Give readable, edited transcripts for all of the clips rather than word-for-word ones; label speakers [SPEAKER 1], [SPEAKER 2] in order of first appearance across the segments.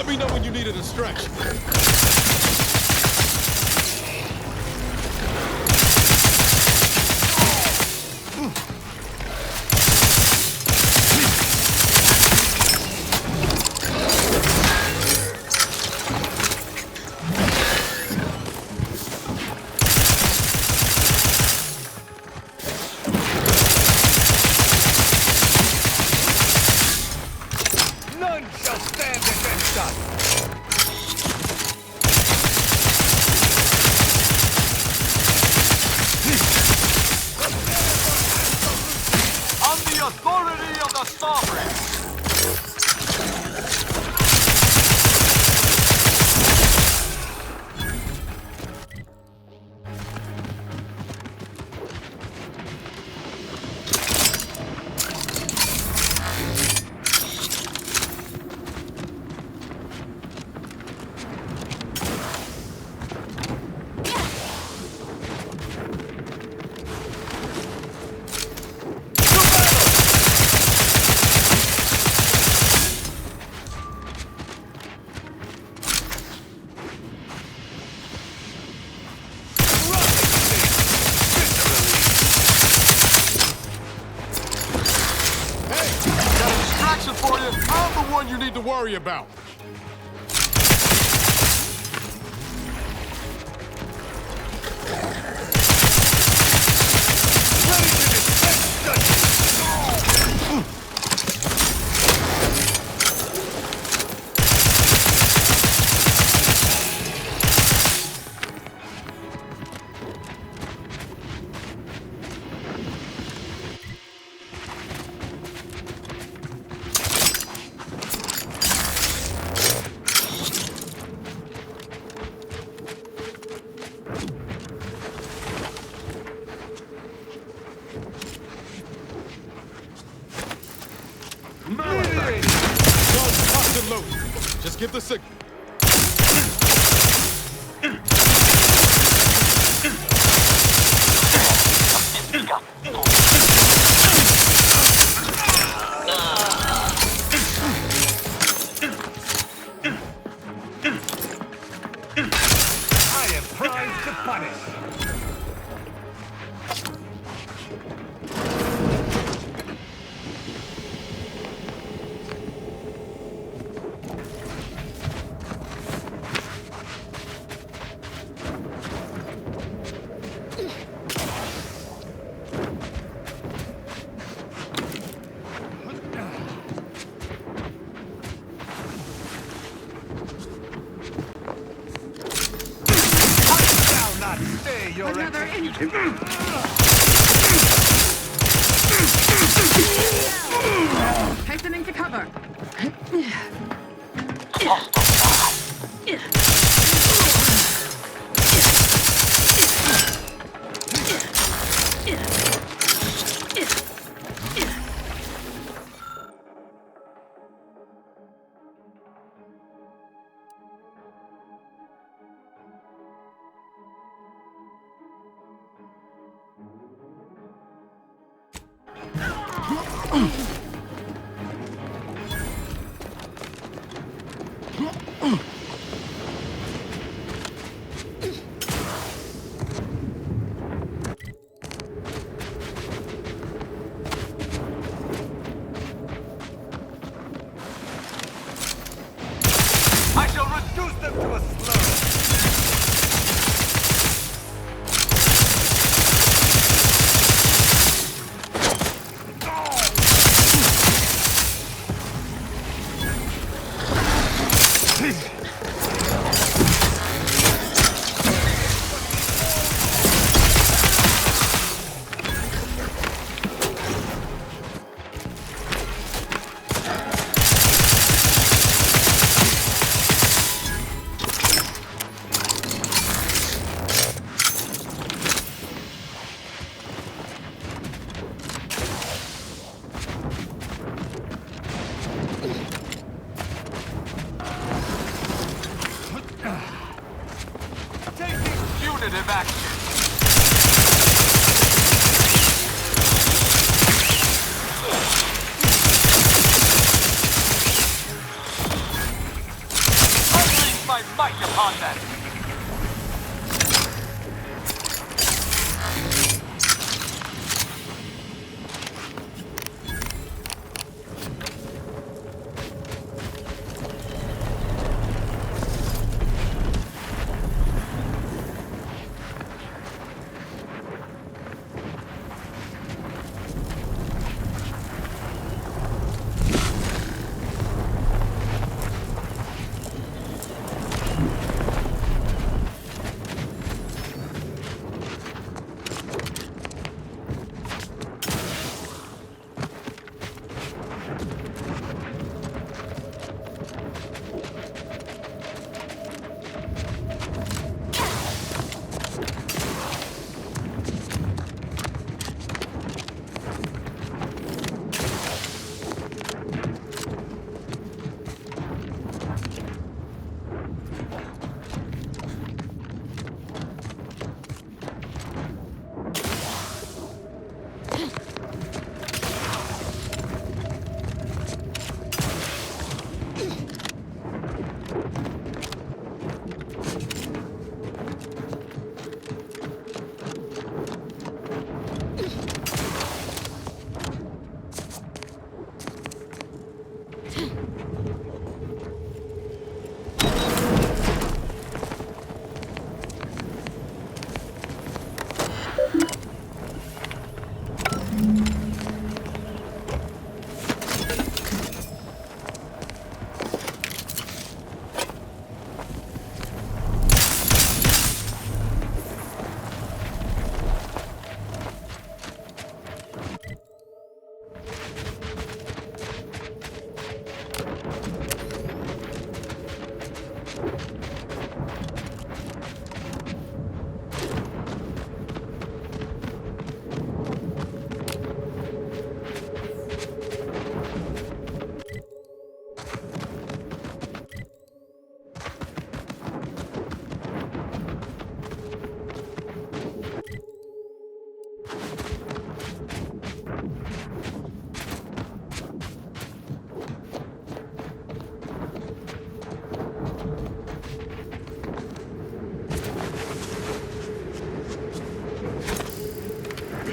[SPEAKER 1] Let me know when you need a distraction. You need to worry about. Just give the signal.
[SPEAKER 2] I am primed to punish.
[SPEAKER 3] Another engine. Hastening to cover.
[SPEAKER 2] I shall reduce them to a slur.
[SPEAKER 4] Punitive action. content.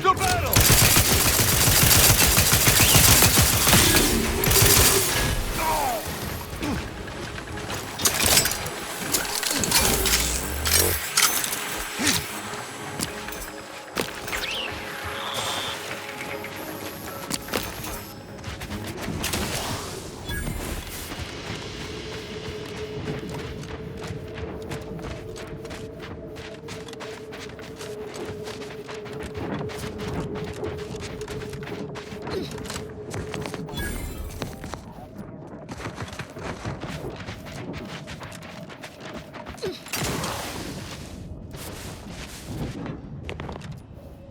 [SPEAKER 2] To battle!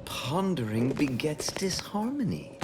[SPEAKER 5] Pondering begets disharmony.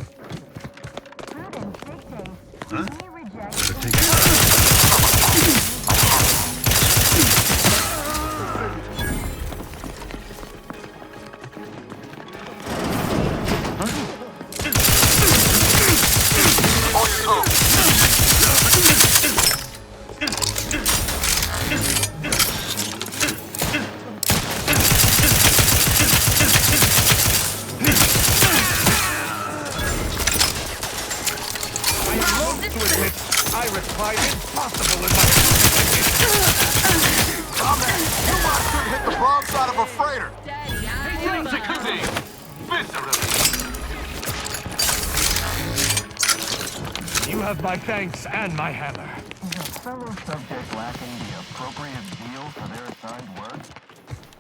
[SPEAKER 2] You have my thanks and my hammer.
[SPEAKER 6] Is a fellow subject lacking the appropriate zeal for their assigned work?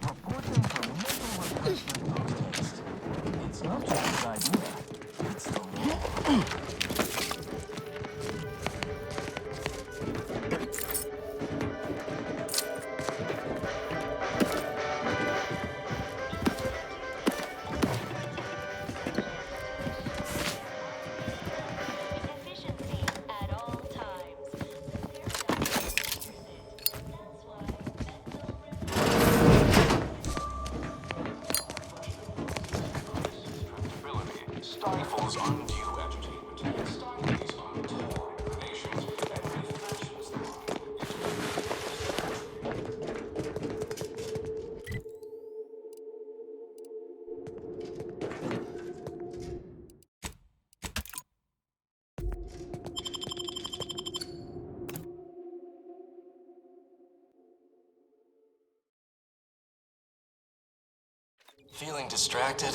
[SPEAKER 6] Report them for mental refreshment on the list. It's not just an idea, it's the law.
[SPEAKER 4] Stifles undue entertainment, stymies untold nations, and refreshes the mind. Feeling distracted?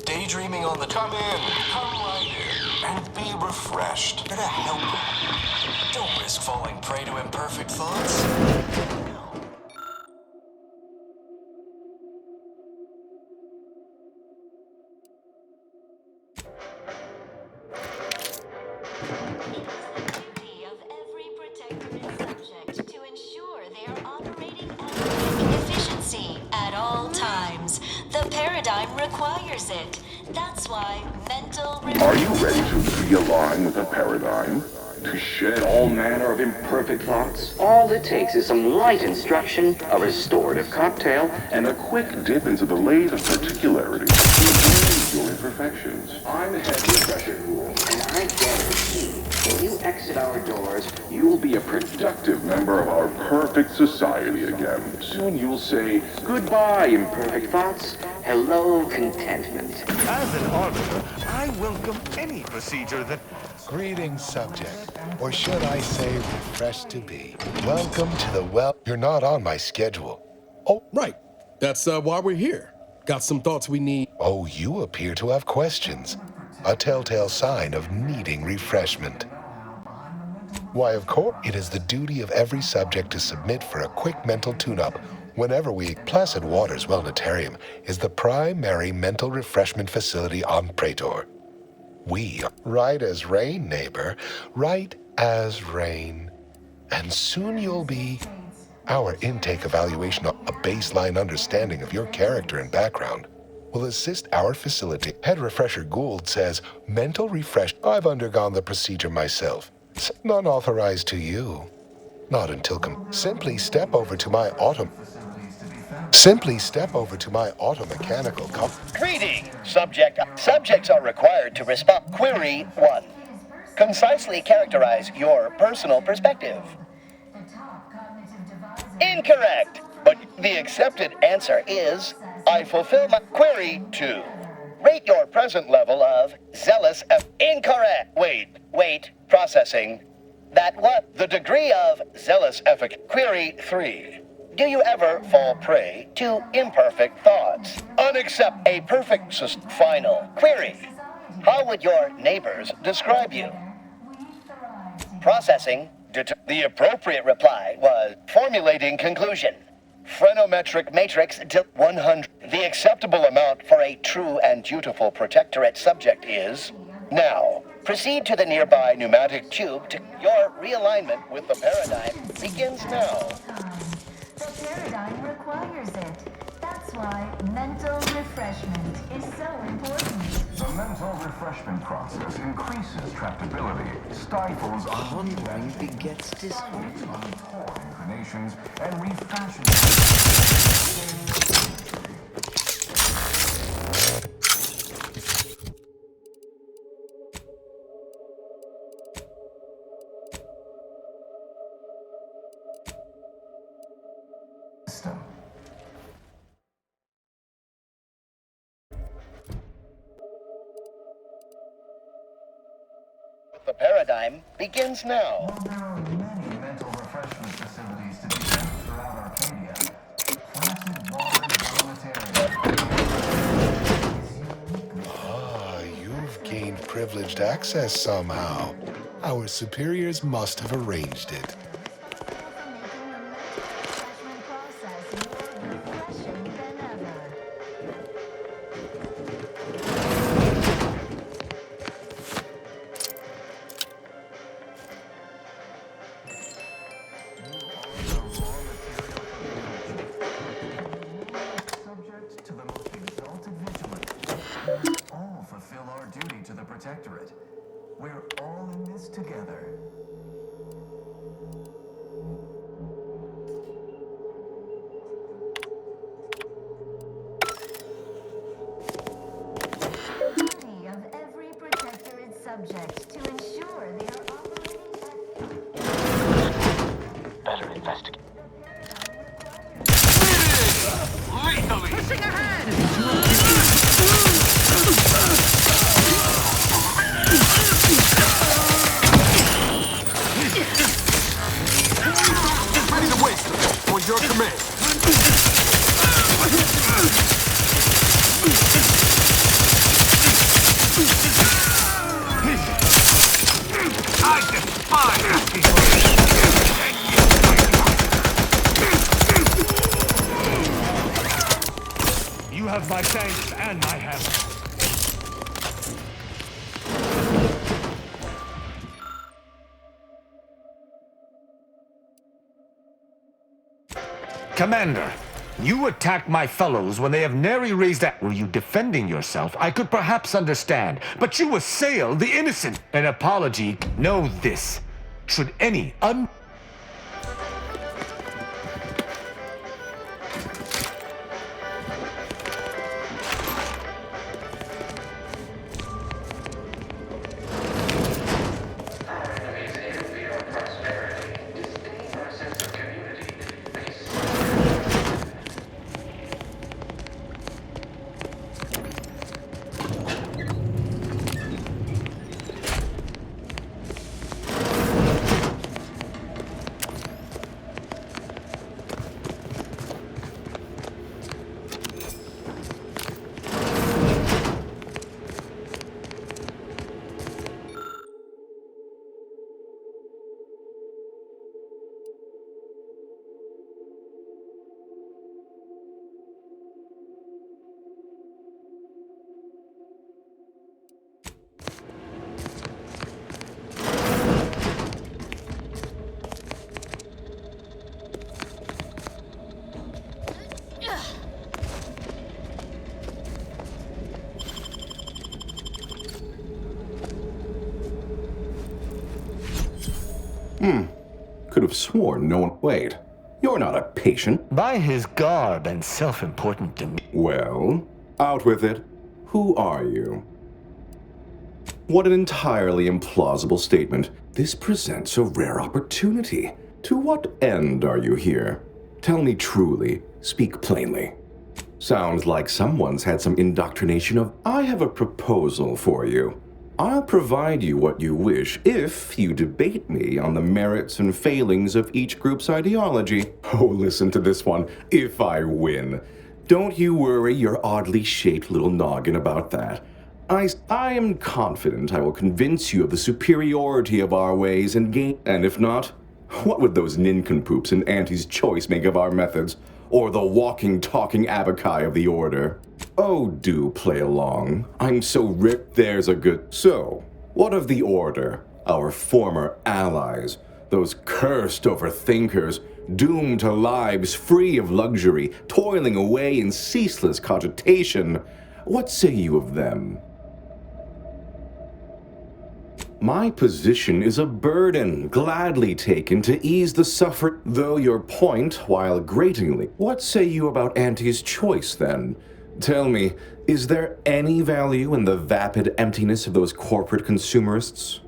[SPEAKER 4] Daydreaming on the come right in, and be refreshed. Here to help you. Don't risk falling prey to imperfect thoughts.
[SPEAKER 7] Of every protector and subject to ensure they are operating at peak efficiency at all times. The paradigm requires it. That's why mental...
[SPEAKER 8] Are you ready to realign with the paradigm? To shed all manner of imperfect thoughts?
[SPEAKER 9] All it takes is some light instruction, a restorative cocktail,
[SPEAKER 8] And a quick dip into the lake of particularity to erase your imperfections. I'm the head refresher rule.
[SPEAKER 9] and I guarantee when you exit our doors,
[SPEAKER 8] You'll be a productive member of our perfect society again. Soon you'll say, goodbye,
[SPEAKER 9] imperfect thoughts, hello contentment.
[SPEAKER 2] As an arbiter, I welcome any procedure that...
[SPEAKER 10] Greetings, subject. Or should I say, refreshed to be. Welcome to the well. You're not on my schedule. Oh,
[SPEAKER 1] Right. That's why we're here. Got some thoughts we need.
[SPEAKER 10] oh, you appear to have questions. A telltale sign of needing refreshment. Why, of course, it is the duty of every subject to submit for a quick mental tune-up whenever Placid Waters Wellnetarium is the primary mental refreshment facility on Praetor. We are right as rain, neighbor, right as rain. And soon you'll be... Our intake evaluation, a baseline understanding of your character and background, will assist our facility. Head Refresher Gould says, mental refresh. I've undergone the procedure myself. None authorized to you. Not until simply step over to my automechanical
[SPEAKER 9] Greeting, subject. Subjects are required to respond. Query 1. Concisely characterize your personal perspective. Incorrect, but the accepted answer is, I fulfill my... Query 2. Rate your present level of zealous... Incorrect. Wait, processing. That what? The degree of zealous efficacy. Query 3. Do you ever fall prey to imperfect thoughts? Unaccept a perfect final. Query. How would your neighbors describe you? Processing. The appropriate reply was formulating conclusion. Phrenometric matrix to 100. The acceptable amount for a true and dutiful protectorate subject is... Now, proceed to the nearby pneumatic tube to... Your realignment with the paradigm begins now.
[SPEAKER 7] The paradigm requires it. That's why mental refreshment is so important.
[SPEAKER 6] The mental refreshment process increases tractability, stifles
[SPEAKER 5] Pondering begets disharmony.
[SPEAKER 6] poor inclinations, and refashions. System.
[SPEAKER 9] The paradigm begins now.
[SPEAKER 6] While there are many mental refreshment facilities to be found throughout Arcadia, Placid Waters Wellnetarium is uniquely...
[SPEAKER 10] Ah, you've gained privileged access somehow. Our superiors must have arranged it.
[SPEAKER 6] Subject to the most exalted vigilance. We all fulfill our duty to the Protectorate. We're all in this together.
[SPEAKER 7] Duty of every protectorate subject to ensure they are operating at...
[SPEAKER 9] Better investigate.
[SPEAKER 3] Pushing ahead!
[SPEAKER 1] Ready to waste them. On your command.
[SPEAKER 2] You have my thanks and my help. Commander, you attacked my fellows when they have nary raised a... Were you defending yourself? I could perhaps understand, but you assailed the innocent. An apology. Know this. Should any
[SPEAKER 8] Could have sworn no one... Wait, you're not a patient.
[SPEAKER 2] By his garb and self-important demeanor.
[SPEAKER 8] Well, out with it. Who are you? What an entirely implausible statement. This presents a rare opportunity. To what end are you here? Tell me truly. Speak plainly. Sounds like someone's had some indoctrination of... I have a proposal for you. I'll provide you what you wish if you debate me on the merits and failings of each group's ideology. Oh, listen to this one. If I win. Don't you worry your oddly shaped little noggin about that. I am confident I will convince you of the superiority of our ways and gain... And if not, what would those nincompoops in Auntie's Choice make of our methods? Or the walking, talking abakai of the Order? Oh, do play along. I'm so ripped there's a good... So, what of the Order? Our former allies? Those cursed overthinkers, doomed to lives free of luxury, toiling away in ceaseless cogitation. What say you of them? My position is a burden, gladly taken to ease the suffer... Though your point, while gratingly... What say you about Auntie's Choice, then? Tell me, is there any value in the vapid emptiness of those corporate consumerists?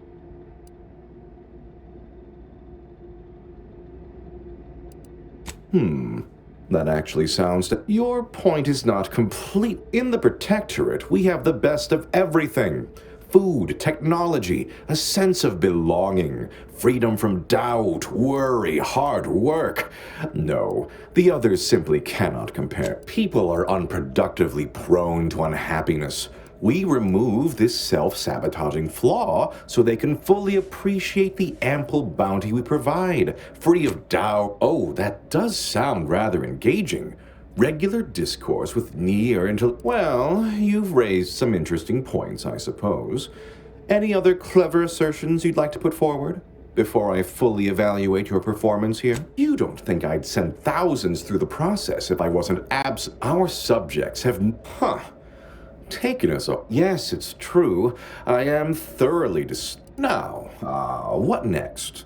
[SPEAKER 8] That actually sounds... Your point is not complete. In the Protectorate, we have the best of everything. Food, technology, a sense of belonging, freedom from doubt, worry, hard work. No, the others simply cannot compare. People are unproductively prone to unhappiness. We remove this self-sabotaging flaw so they can fully appreciate the ample bounty we provide, free of doubt. Oh, that does sound rather engaging. Regular discourse with near intel... Well, you've raised some interesting points, I suppose. Any other clever assertions you'd like to put forward before I fully evaluate your performance here? You don't think I'd send thousands through the process if I wasn't Our subjects have... taken us up. Yes, it's true. I am thoroughly Now, what next?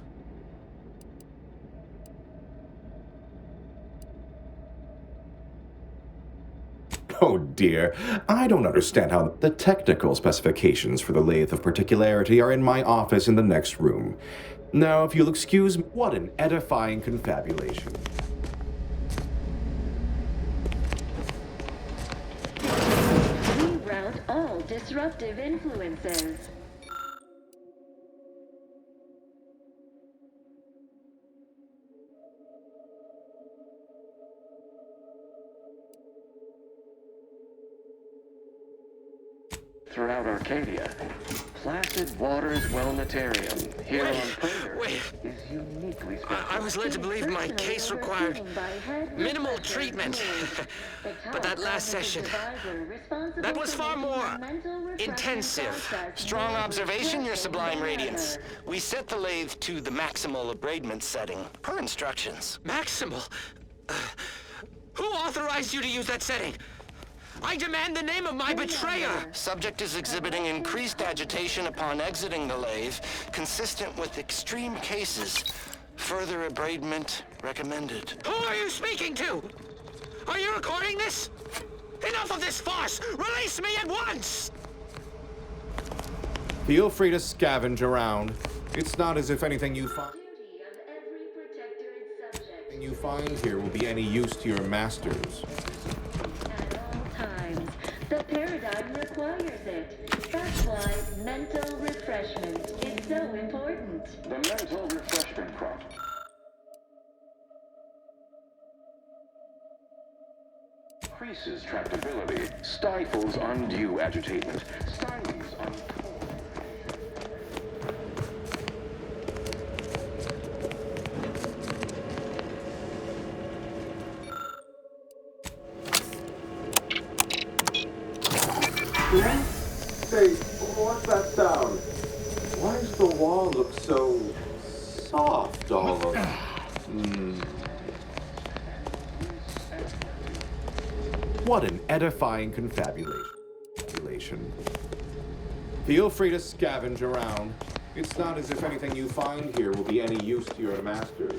[SPEAKER 8] Oh dear, I don't understand how the technical specifications for the lathe of particularity are in my office in the next room. Now, if you'll excuse me, what an edifying confabulation.
[SPEAKER 3] Reroute all disruptive influences.
[SPEAKER 11] throughout Arcadia. Placid Waters Wellnetarium here on Praetor is uniquely special.
[SPEAKER 12] I was led to believe my case required minimal treatment. But that last session, that was far more intensive.
[SPEAKER 4] Strong observation, Your Sublime Radiance. We set the lathe to the maximal abradement setting, per instructions.
[SPEAKER 12] Maximal? Who authorized you to use that setting? I demand the name of my betrayer!
[SPEAKER 4] Subject is exhibiting increased agitation upon exiting the lathe, consistent with extreme cases. Further abradement recommended.
[SPEAKER 12] Who are you speaking to? Are you recording this? Enough of this farce! Release me at once!
[SPEAKER 8] Feel free to scavenge around. It's not as if anything you find here will be any use to your masters.
[SPEAKER 3] The paradigm requires it. That's why mental refreshment is so important.
[SPEAKER 11] The mental refreshment prompt. Increases tractability, stifles undue agitation, stymies
[SPEAKER 8] Hey, what's that sound? Why does the wall look so soft all over? What an edifying confabulation. Feel free to scavenge around. It's not as if anything you find here will be any use to your masters.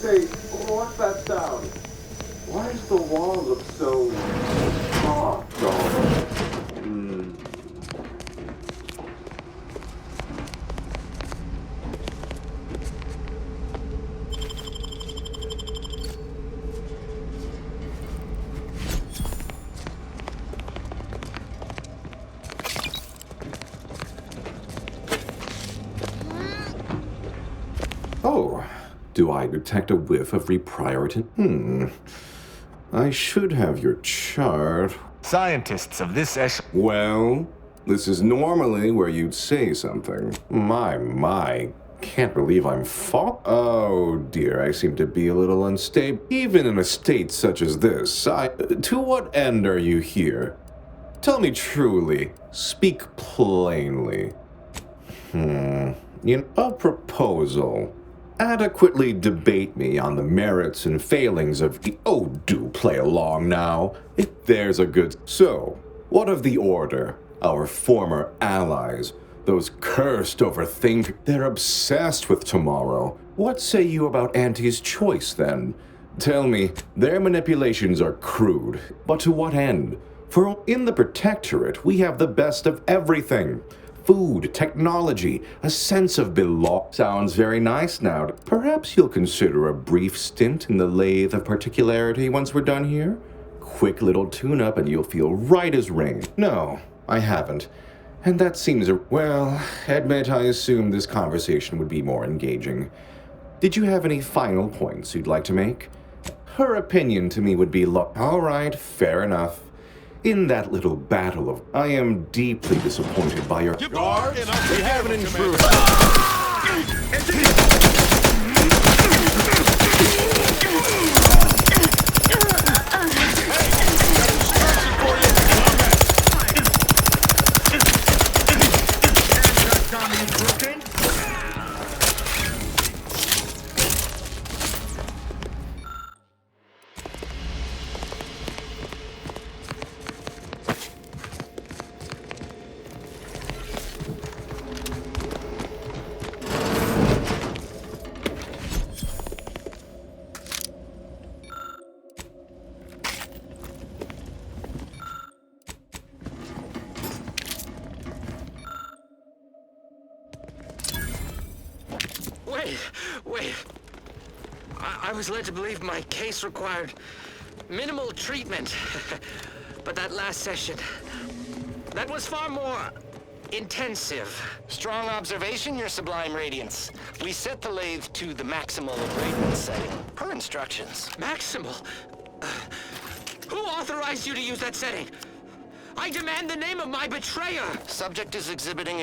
[SPEAKER 8] Hey, what's that sound? Why does the wall look so soft all over? Oh, do I detect a whiff of reprioritization? I should have your chart.
[SPEAKER 2] Scientists of this
[SPEAKER 8] Well, this is normally where you'd say something. My, can't believe I'm Oh dear, I seem to be a little unstable. Even in a state such as this, to what end are you here? Tell me truly, speak plainly. A proposal. Adequately debate me on the merits and failings of Oh, do play along now. If there's a good... So, what of the Order? Our former allies? Those cursed overthinkers? They're obsessed with tomorrow. What say you about Auntie's choice, then? Tell me, their manipulations are crude, but to what end? For in the Protectorate, we have the best of everything. Food, technology, a sense of belonging. Sounds very nice now. Perhaps you'll consider a brief stint in the lathe of particularity once we're done here? Quick little tune-up and you'll feel right as rain. No, I haven't. And that seems well, admit I assumed this conversation would be more engaging. Did you have any final points you'd like to make? Her opinion to me would be all right, fair enough. In that little battle of... I am deeply disappointed by your...
[SPEAKER 1] Guards, we have an intruder.
[SPEAKER 12] Wait. I was led to believe my case required minimal treatment. But that last session, that was far more intensive.
[SPEAKER 4] Strong observation, Your Sublime Radiance. We set the lathe to the maximal abradement setting, per instructions.
[SPEAKER 12] Maximal? Who authorized you to use that setting? I demand the name of my betrayer!
[SPEAKER 4] Subject is exhibiting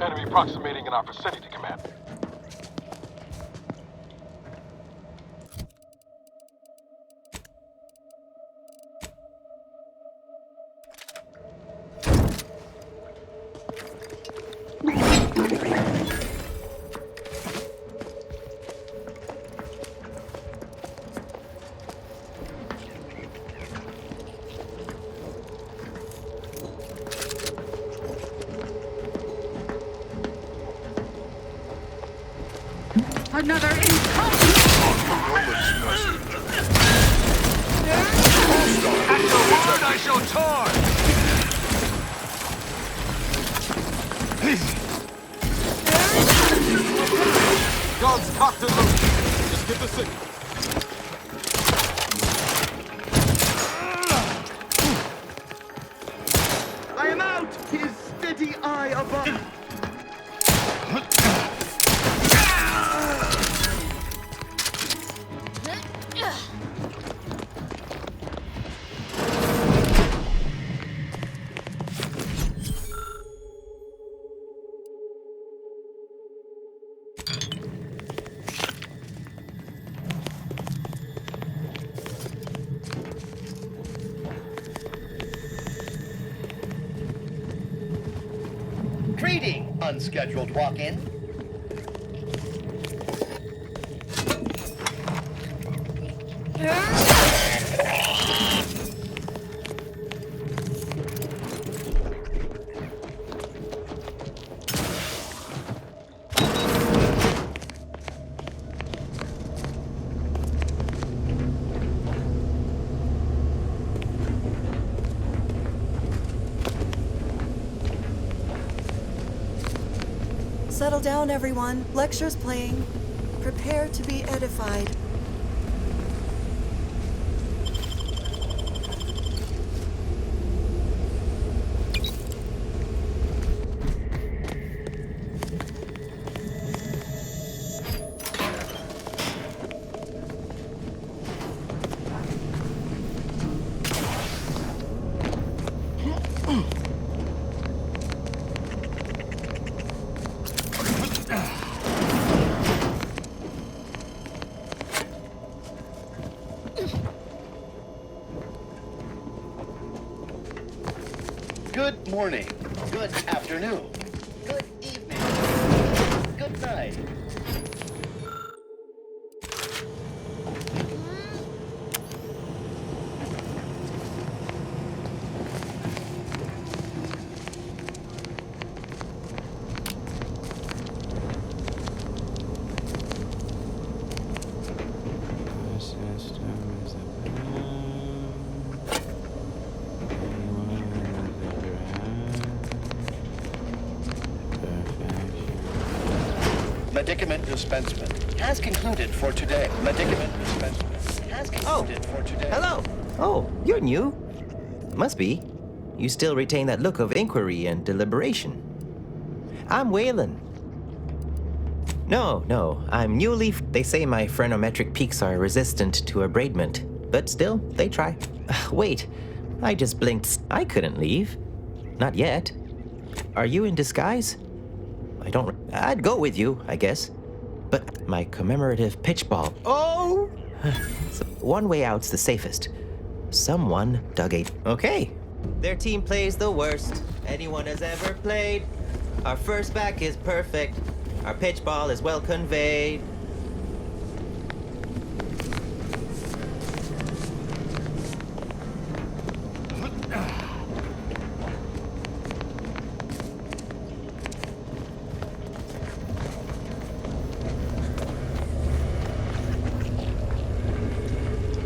[SPEAKER 13] Enemy approximating in our vicinity, Command.
[SPEAKER 14] Another incoming!
[SPEAKER 13] At the word I shall charge! Guns cocked and loaded. Just get the signal.
[SPEAKER 15] I am out! His steady eye above.
[SPEAKER 9] Greeting, unscheduled walk-in.
[SPEAKER 16] Settle down, everyone. Lecture's playing. Prepare to be edified.
[SPEAKER 9] Good morning. Good afternoon. Good evening. Good night. Medicament dispensement has concluded for today. Medicament dispensement has concluded for today.
[SPEAKER 17] Hello. Oh, you're new. Must be. You still retain that look of inquiry and deliberation. I'm Waylon. No, I'm newly... They say my phrenometric peaks are resistant to abradement, but still, they try. Wait, I just blinked. I couldn't leave. Not yet. Are you in disguise? I'd go with you, I guess. But my commemorative pitch ball... Oh! So one way out's the safest. Someone dug a... Okay. Their team plays the worst anyone has ever played. Our first back is perfect. Our pitch ball is well conveyed.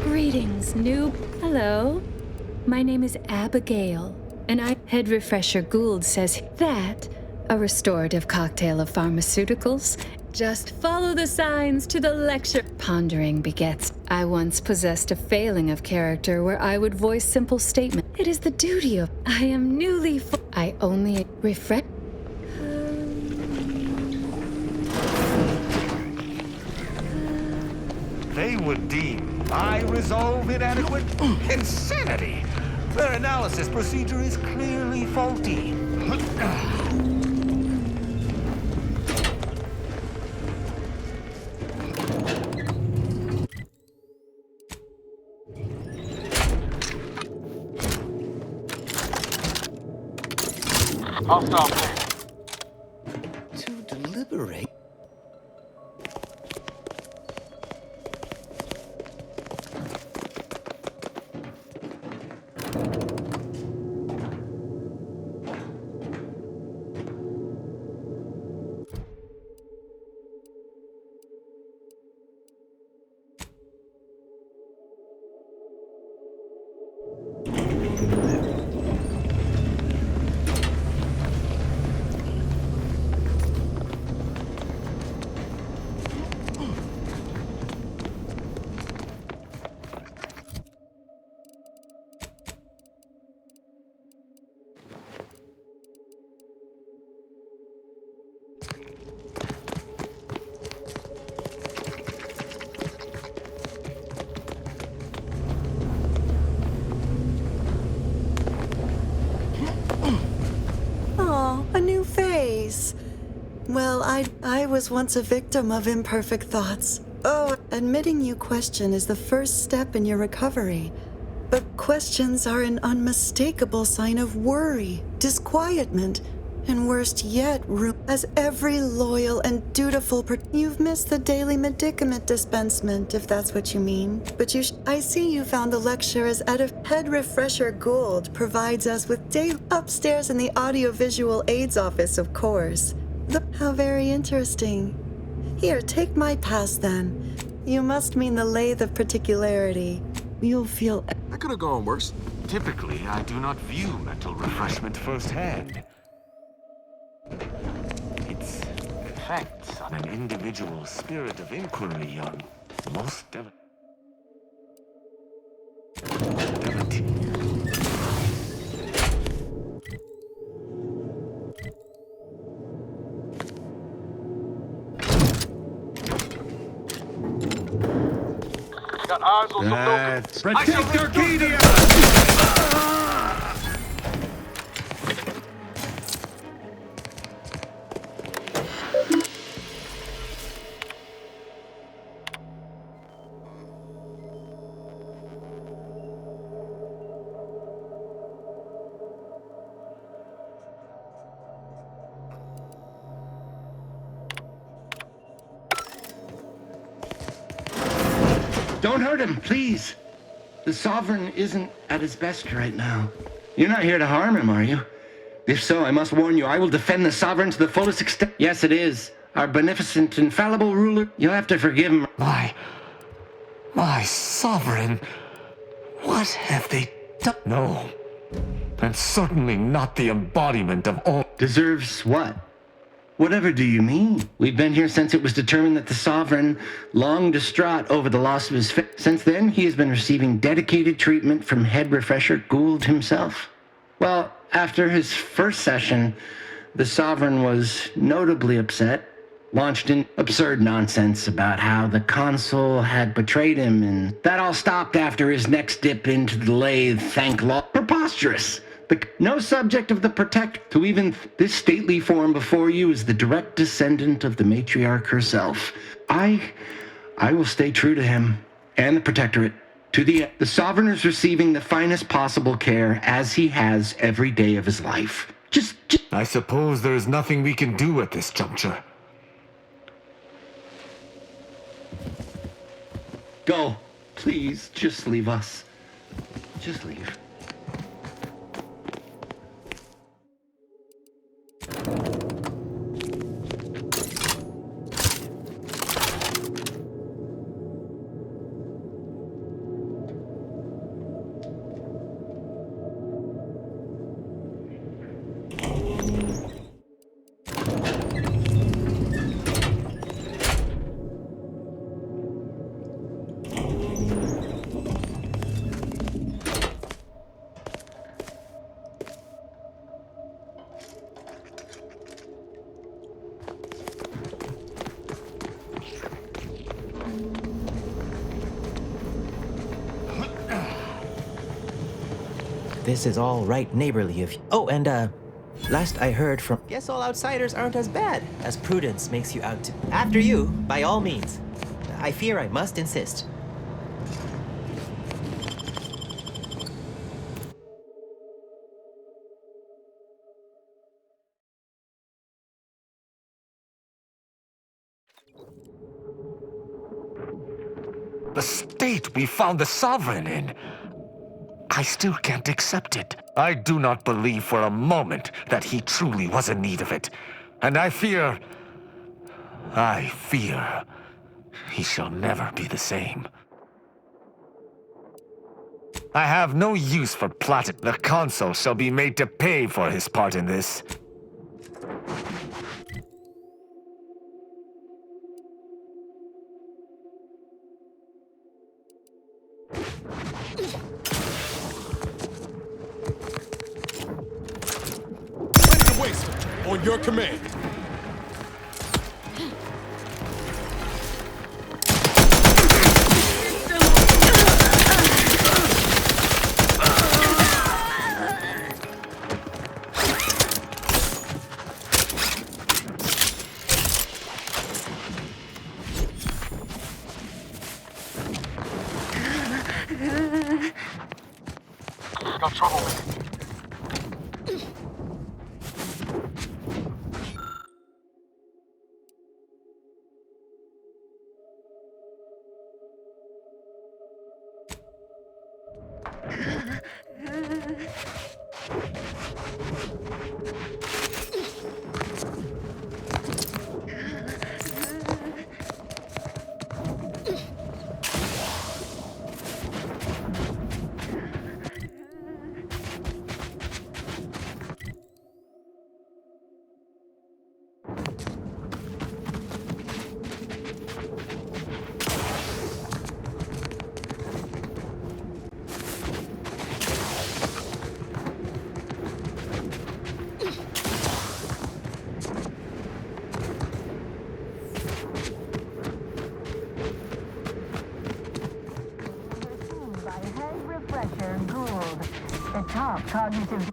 [SPEAKER 18] Greetings, noob. Hello. My name is Abigail, and Head Refresher Gould says that a restorative cocktail of pharmaceuticals. Just follow the signs to the lecture. Pondering begets. I once possessed a failing of character where I would voice simple statement. It is the duty of I am newly. I only refresh.
[SPEAKER 2] They would deem my resolve inadequate? Insanity! Their analysis procedure is clearly faulty.
[SPEAKER 6] I'll stop there.
[SPEAKER 17] To deliberate.
[SPEAKER 16] A new face. Well, I was once a victim of imperfect thoughts. Oh, admitting you question is the first step in your recovery. But questions are an unmistakable sign of worry, disquietment, and worst yet, as every loyal and dutiful you've missed the daily medicament dispensement, if that's what you mean. But I see you found the lecture as Head Refresher Gould provides us with day upstairs in the audiovisual aids office, of course. How very interesting. Here, take my pass then. You must mean the lathe of particularity. You'll feel...
[SPEAKER 13] That could have gone worse.
[SPEAKER 2] Typically, I do not view mental refreshment firsthand. Its effects on an individual's spirit of inquiry are most devastating.
[SPEAKER 6] Got eyes on some locals.
[SPEAKER 2] Protect Arcadia!
[SPEAKER 9] Don't hurt him, please. The Sovereign isn't at his best right now. You're not here to harm him, are you? If so, I must warn you, I will defend the Sovereign to the fullest extent. Yes, it is. Our beneficent, infallible ruler. You'll have to forgive him.
[SPEAKER 2] My Sovereign. What have they done? No. And certainly not the embodiment of all...
[SPEAKER 9] Deserves what?
[SPEAKER 19] Whatever do you mean? We've been here since it was determined that the sovereign, long distraught over the loss of his since then, he has been receiving dedicated treatment from head refresher Gould himself. Well, after his first session, the sovereign was notably upset, launched in absurd nonsense about how the consul had betrayed him, and that all stopped after his next dip into the lathe, thank law. Preposterous! No subject of the protector to even this stately form before you is the direct descendant of the matriarch herself. I will stay true to him and the protectorate. To the sovereign is receiving the finest possible care as he has every day of his life. Just
[SPEAKER 2] I suppose there is nothing we can do at this juncture.
[SPEAKER 19] Go. Please, just leave us. Just leave.
[SPEAKER 17] This is all right neighborly of you. Oh, and last I heard from... Guess all outsiders aren't as bad as Prudence makes you out to... After you, by all means. I fear I must insist.
[SPEAKER 2] The state we found the sovereign in. I still can't accept it. I do not believe for a moment that he truly was in need of it. And I fear he shall never be the same. I have no use for plot. The consul shall be made to pay for his part in this.
[SPEAKER 1] On your command.
[SPEAKER 13] Got trouble.
[SPEAKER 7] The top cognitive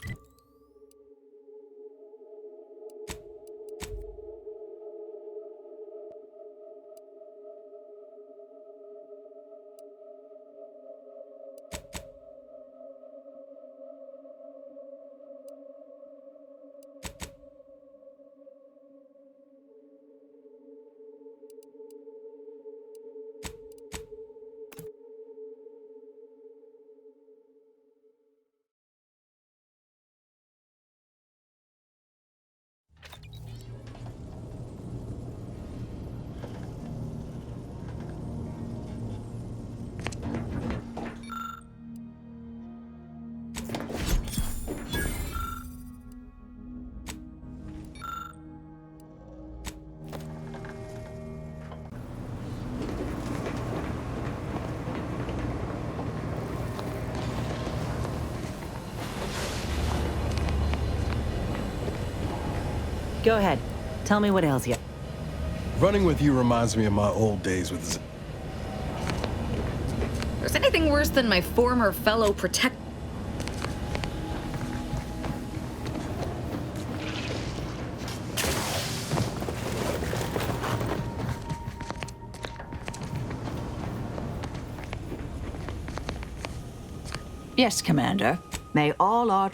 [SPEAKER 20] Go ahead. Tell me what ails you.
[SPEAKER 1] Running with you reminds me of my old days with
[SPEAKER 21] There's anything worse than my former fellow protect...
[SPEAKER 22] Yes, Commander. May all our...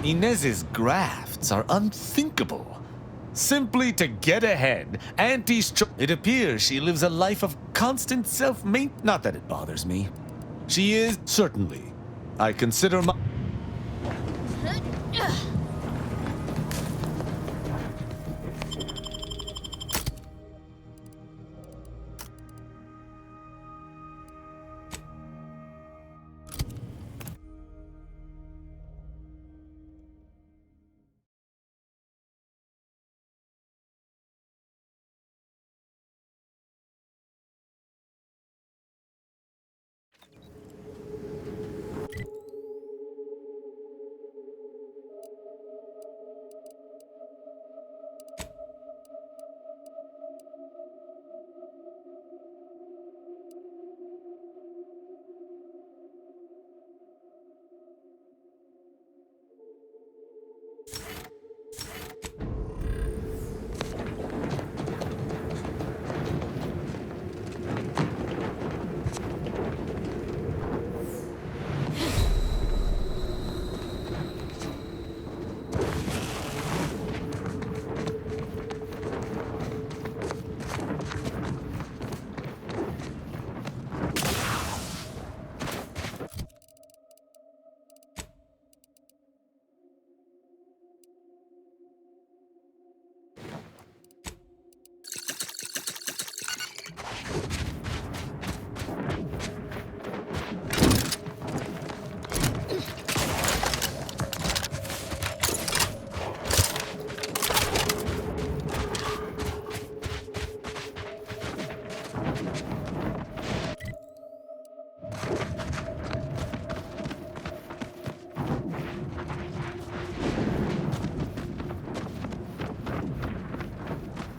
[SPEAKER 23] Inez's grafts are unthinkable. Simply to get ahead, it appears she lives a life of constant self-maintenance. Not that it bothers me. She is, certainly. I consider my...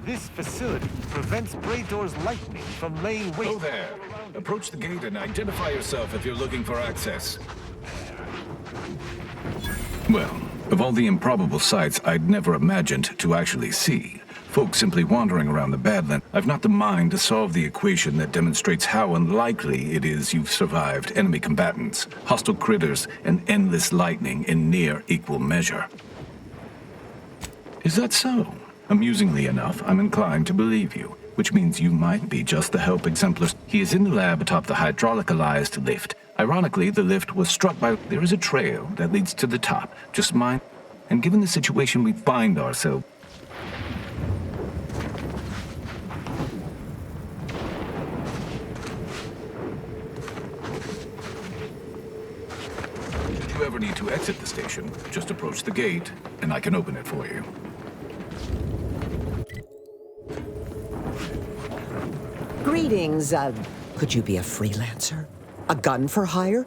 [SPEAKER 2] This facility prevents praetor's lightning from laying waste.
[SPEAKER 24] Hello there. Approach the gate and identify yourself if you're looking for access. Well, of all the improbable sights I'd never imagined to actually see, folks simply wandering around the Badland, I've not the mind to solve the equation that demonstrates how unlikely it is you've survived enemy combatants, hostile critters, and endless lightning in near equal measure. Is that so? Amusingly enough, I'm inclined to believe you, which means you might be just the help exemplars. He is in the lab atop the hydraulicalized lift. Ironically, the lift was struck by... There is a trail that leads to the top. Just mind. And given the situation we find ourselves... Should you ever need to exit the station, just approach the gate, and I can open it for you.
[SPEAKER 25] Greetings, could you be a freelancer? A gun for hire?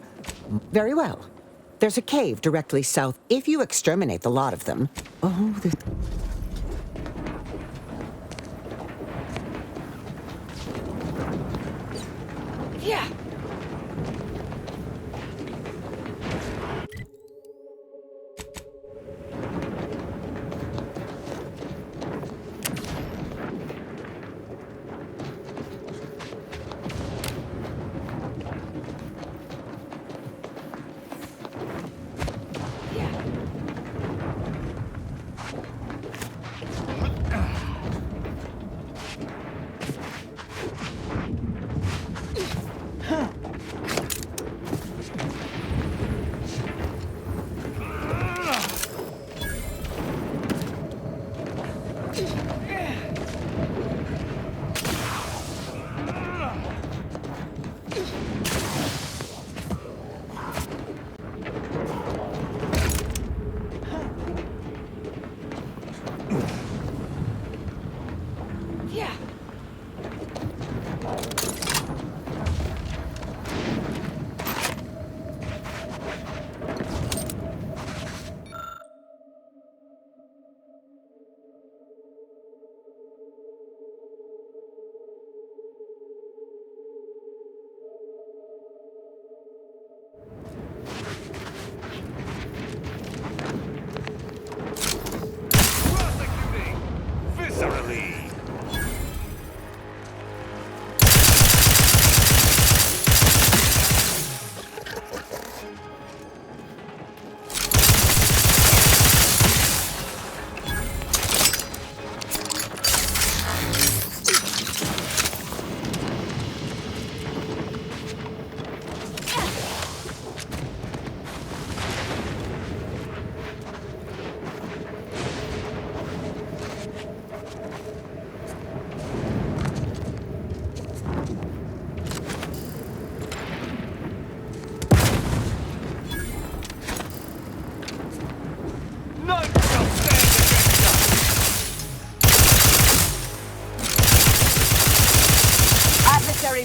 [SPEAKER 25] Very well. There's a cave directly south. If you exterminate the lot of them... Oh,
[SPEAKER 21] Yeah.
[SPEAKER 25] Huh.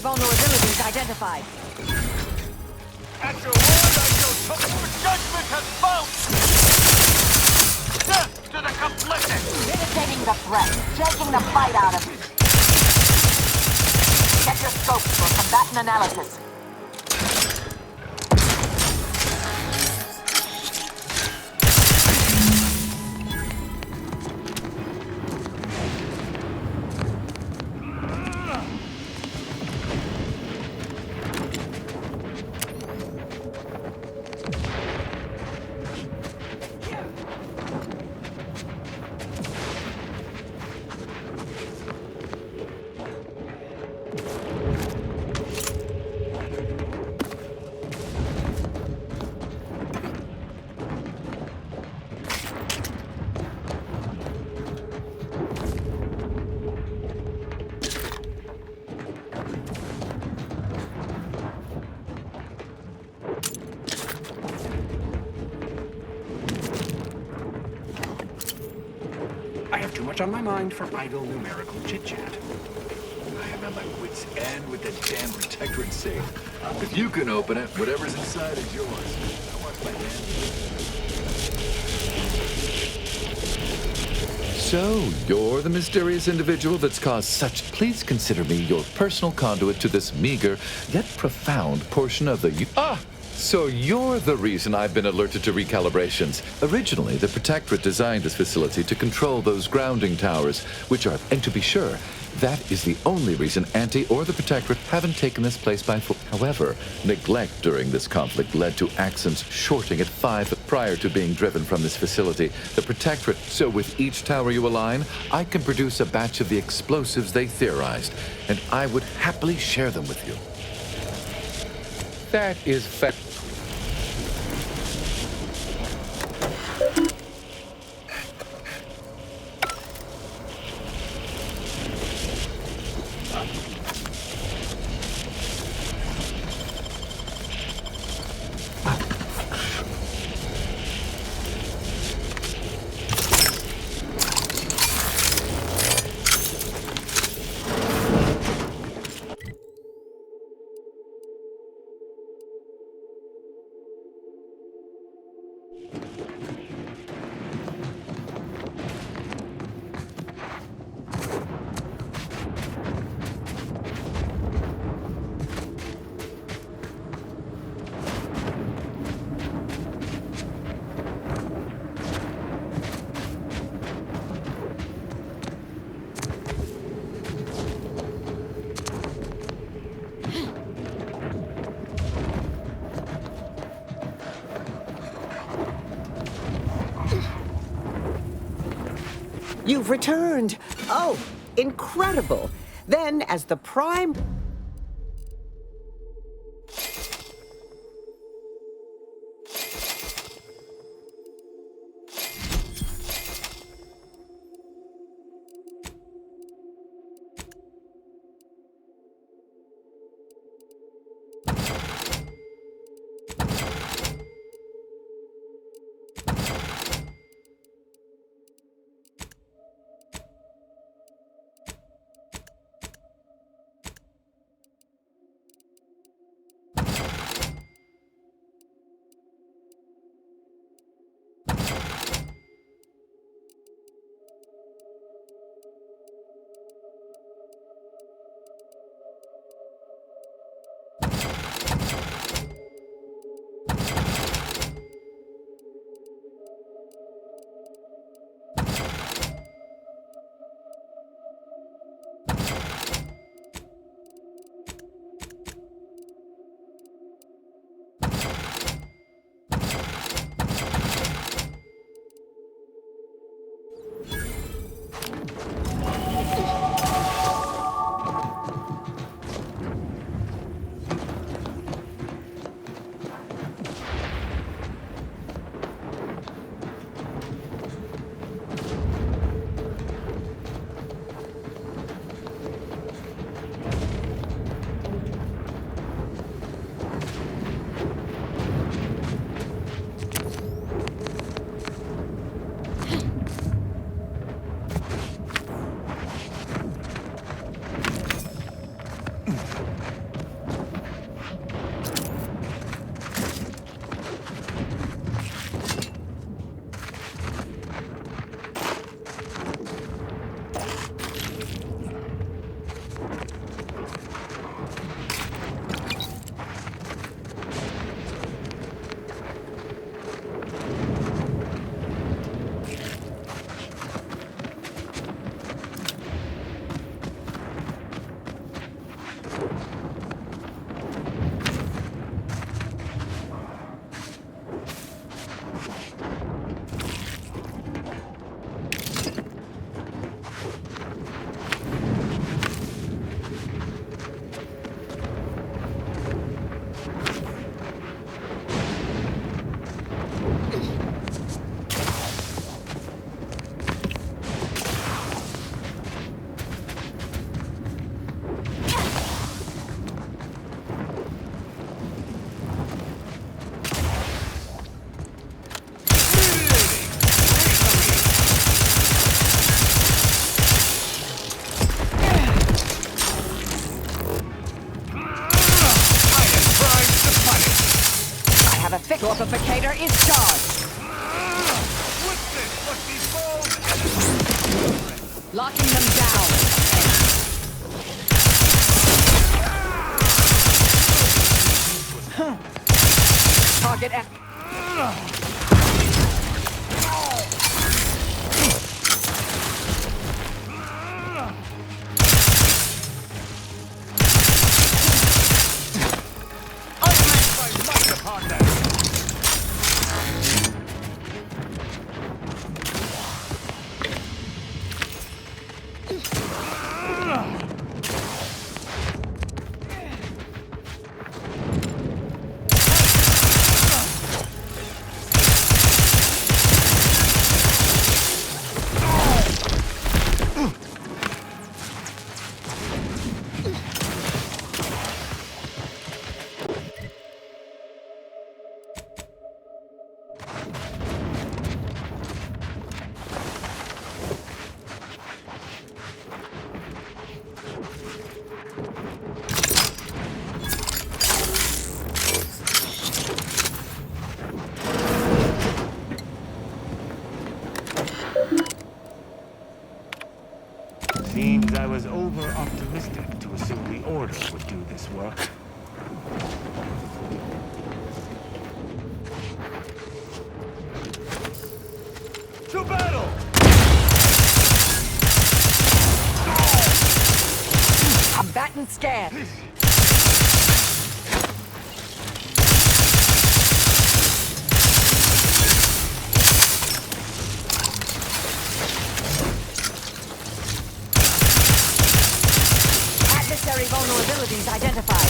[SPEAKER 21] Vulnerabilities identified.
[SPEAKER 13] At your word, I shall touch for judgment has bounced! Death to the complicit!
[SPEAKER 21] Mitigating the threat, shaking the fight out of you. Check your scopes for combatant analysis.
[SPEAKER 3] I have too much on my mind for idle numerical chit-chat.
[SPEAKER 24] I am at my wit's end with that damn protectorate safe. If you can open it, whatever's inside is yours. I watch my hand.
[SPEAKER 5] So, you're the mysterious individual that's caused such... Please consider me your personal conduit to this meager, yet profound portion of the... So you're the reason I've been alerted to recalibrations. Originally, the Protectorate designed this facility to control those grounding towers, which are... And to be sure, that is the only reason Anti or the Protectorate haven't taken this place by force. However, neglect during this conflict led to Axon's shorting at 5 prior to being driven from this facility. The Protectorate... So with each tower you align, I can produce a batch of the explosives they theorized, and I would happily share them with you. That is fact.
[SPEAKER 25] You've returned. Oh, incredible. Then, as the Prime...
[SPEAKER 21] Torpificator is charged. Locking them down. Target F.
[SPEAKER 2] Seems I was over-optimistic to assume the Order would do this work.
[SPEAKER 13] To battle!
[SPEAKER 21] Combatant scan. Adversary vulnerabilities identified.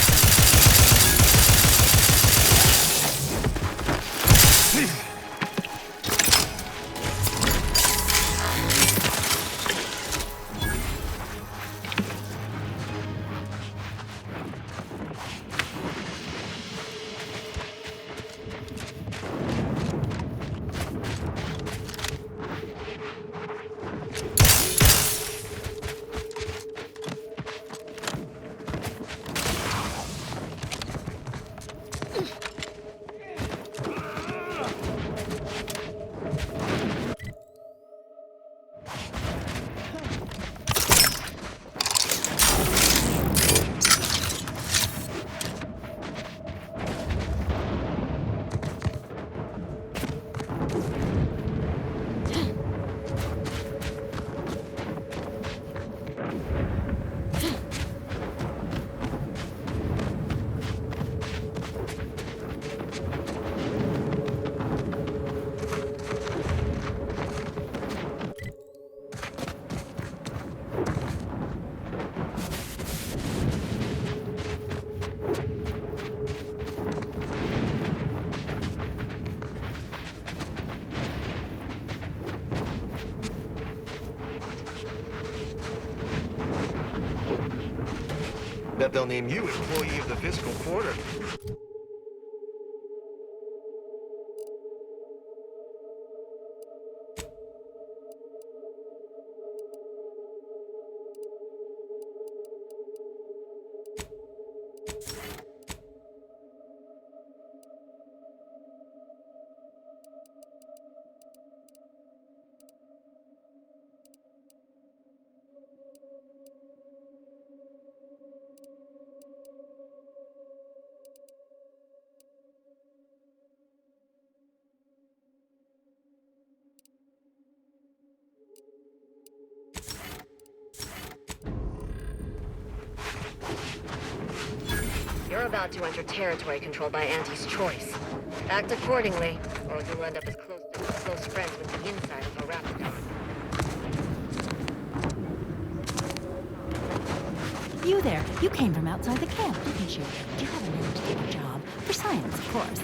[SPEAKER 9] Bet they'll name you employee of the fiscal quarter.
[SPEAKER 7] You're about to enter territory controlled by Auntie's choice. Act accordingly, or you'll end up as close friends with the inside of a raptor.
[SPEAKER 4] You there. You came from outside the camp, didn't you? You have a minute to take a job. For science, of course.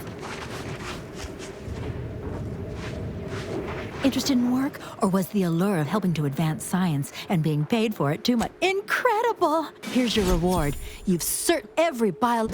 [SPEAKER 4] Interested in work? Or was the allure of helping to advance science and being paid for it too much? Incredible! Here's your reward. You've searched every bio...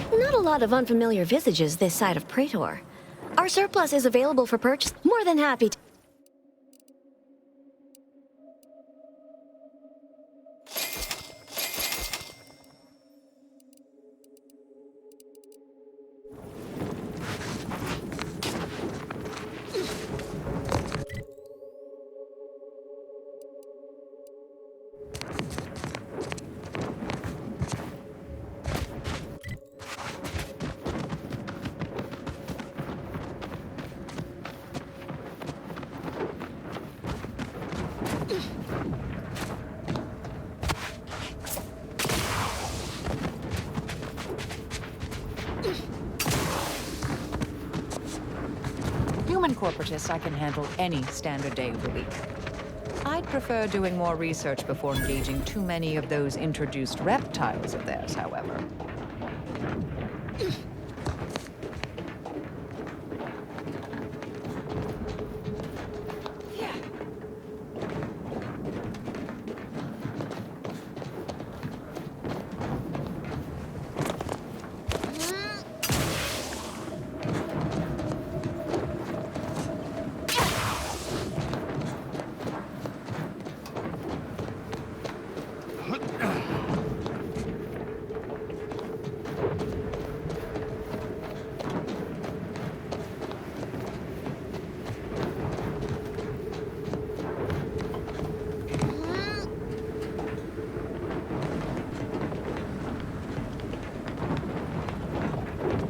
[SPEAKER 8] Not a lot of unfamiliar visages this side of Praetor. Our surplus is available for purchase. More than happy to.
[SPEAKER 22] Human corporatists I can handle any standard day of the week. I'd prefer doing more research before engaging too many of those introduced reptiles of theirs, however.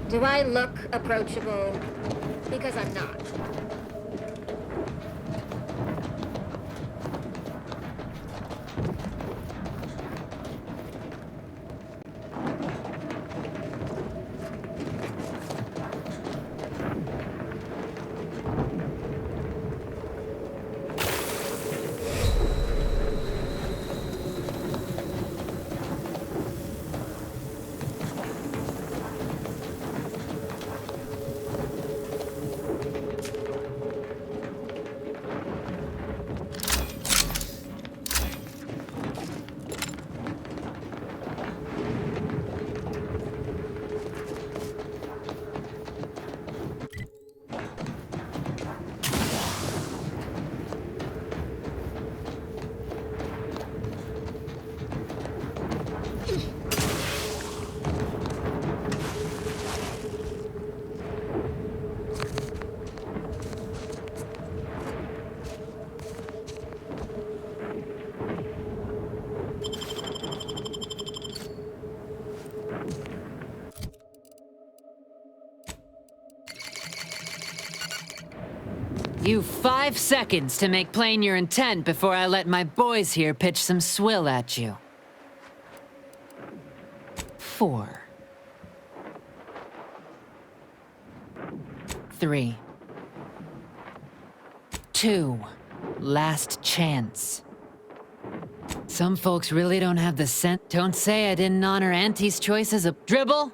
[SPEAKER 10] Do I look approachable? Because I'm not.
[SPEAKER 11] You've 5 seconds to make plain your intent before I let my boys here pitch some swill at you. 4. 3. 2. Last chance. Some folks really don't have the sense. Don't say I didn't honor Auntie's choice as a dribble.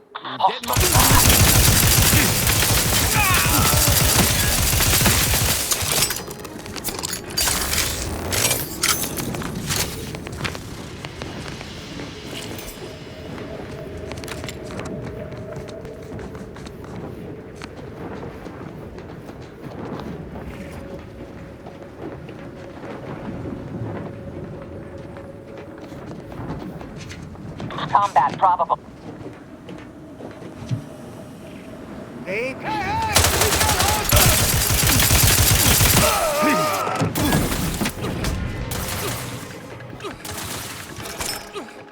[SPEAKER 21] Combat probable.
[SPEAKER 13] Hey,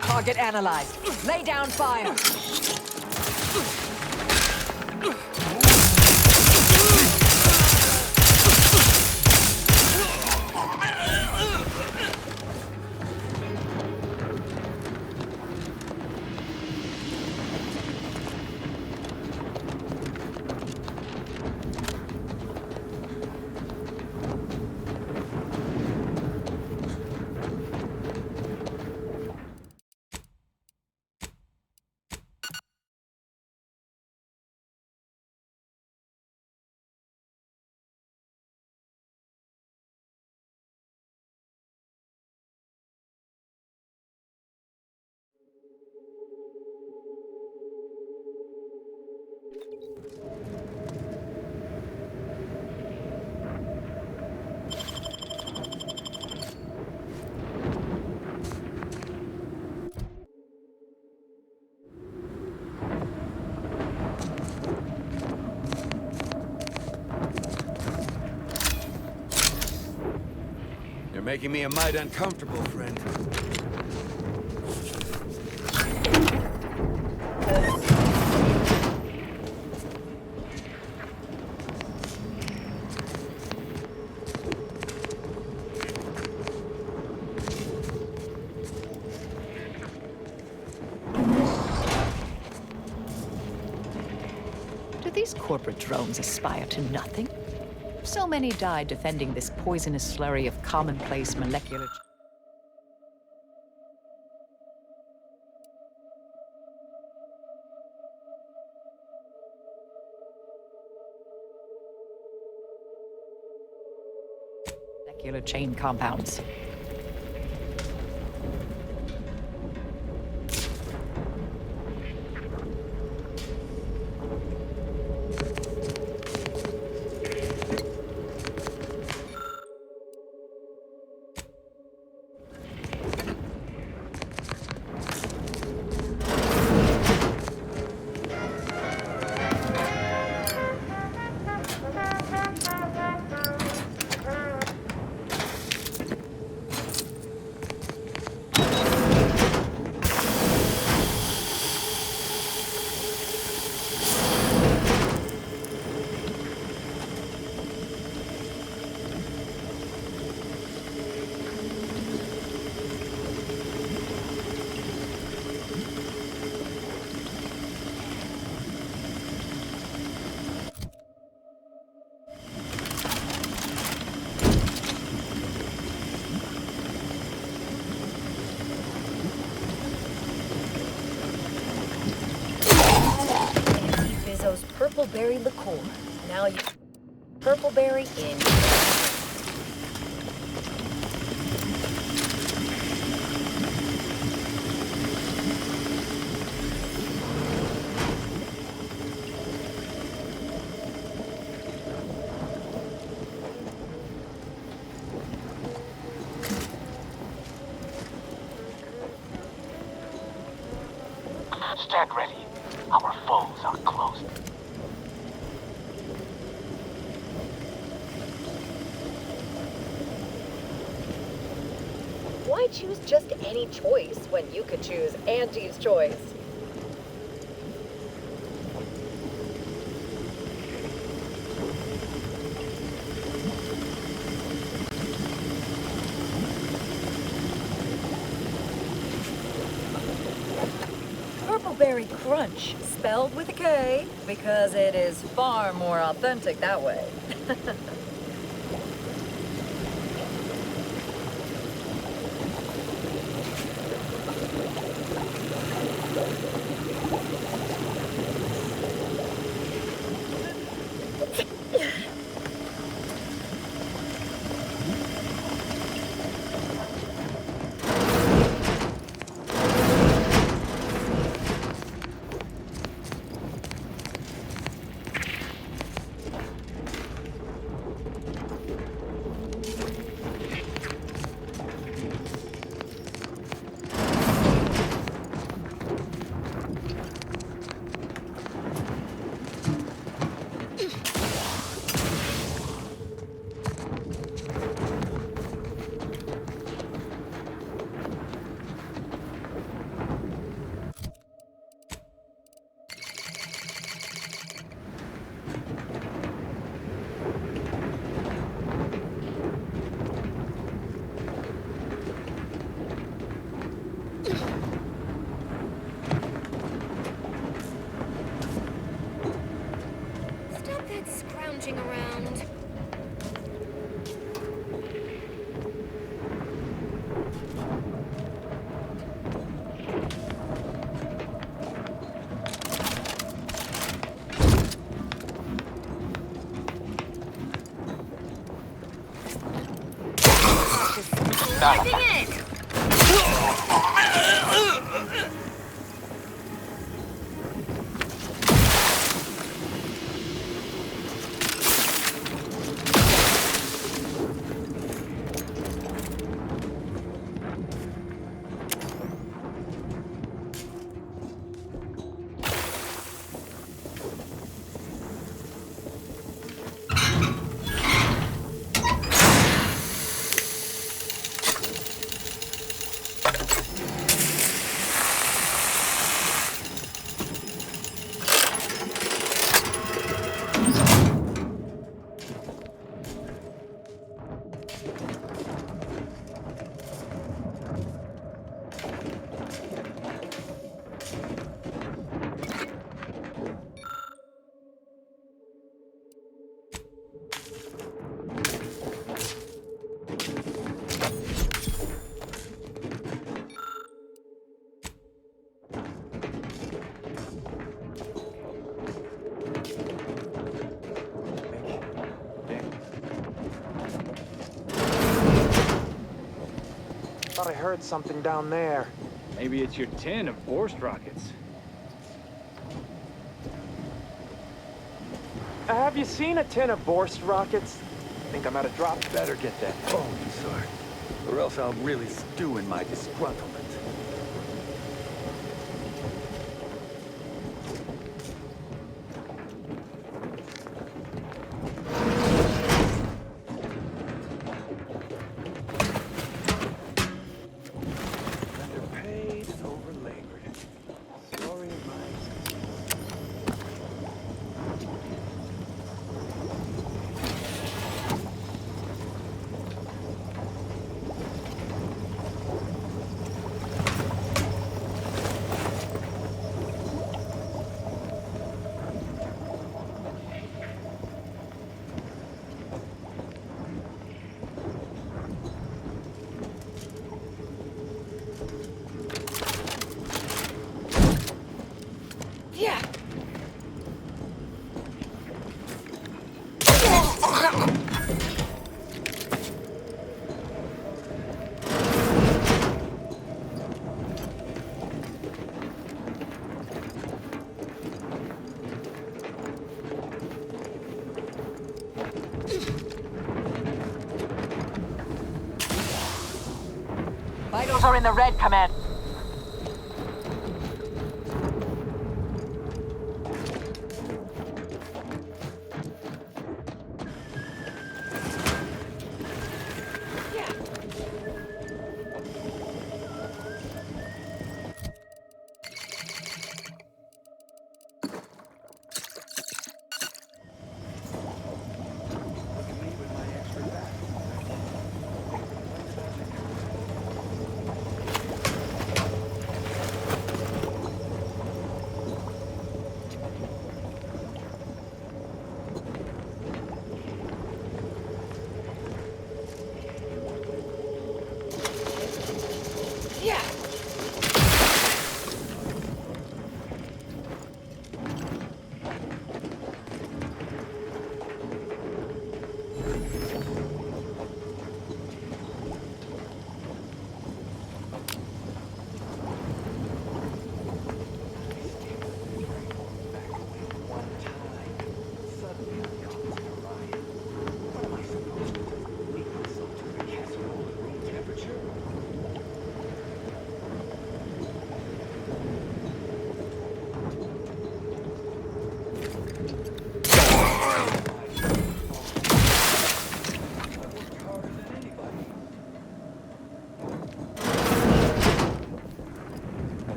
[SPEAKER 21] Target analyzed. Lay down fire.
[SPEAKER 12] making me a mite uncomfortable, friend.
[SPEAKER 22] Do these corporate drones aspire to nothing? So many died defending this poisonous slurry of commonplace molecular... molecular chain compounds.
[SPEAKER 14] Purple berry liqueur. Now you... Purple berry in...
[SPEAKER 6] Stand ready. Our foes are close.
[SPEAKER 14] Why choose just any choice when you could choose Auntie's choice? Purpleberry Crunch, spelled with a K, because it is far more authentic that way.
[SPEAKER 10] Around.
[SPEAKER 15] heard something down there. Maybe it's your tin of Borst rockets. Have you seen a tin of Borst rockets? Think I'm out of drop?
[SPEAKER 12] Better get that phone, sir, or else I'll really stew in my disgruntlement.
[SPEAKER 15] Underpaid, over-labored. Story of my
[SPEAKER 21] Vitals are in the red, Command.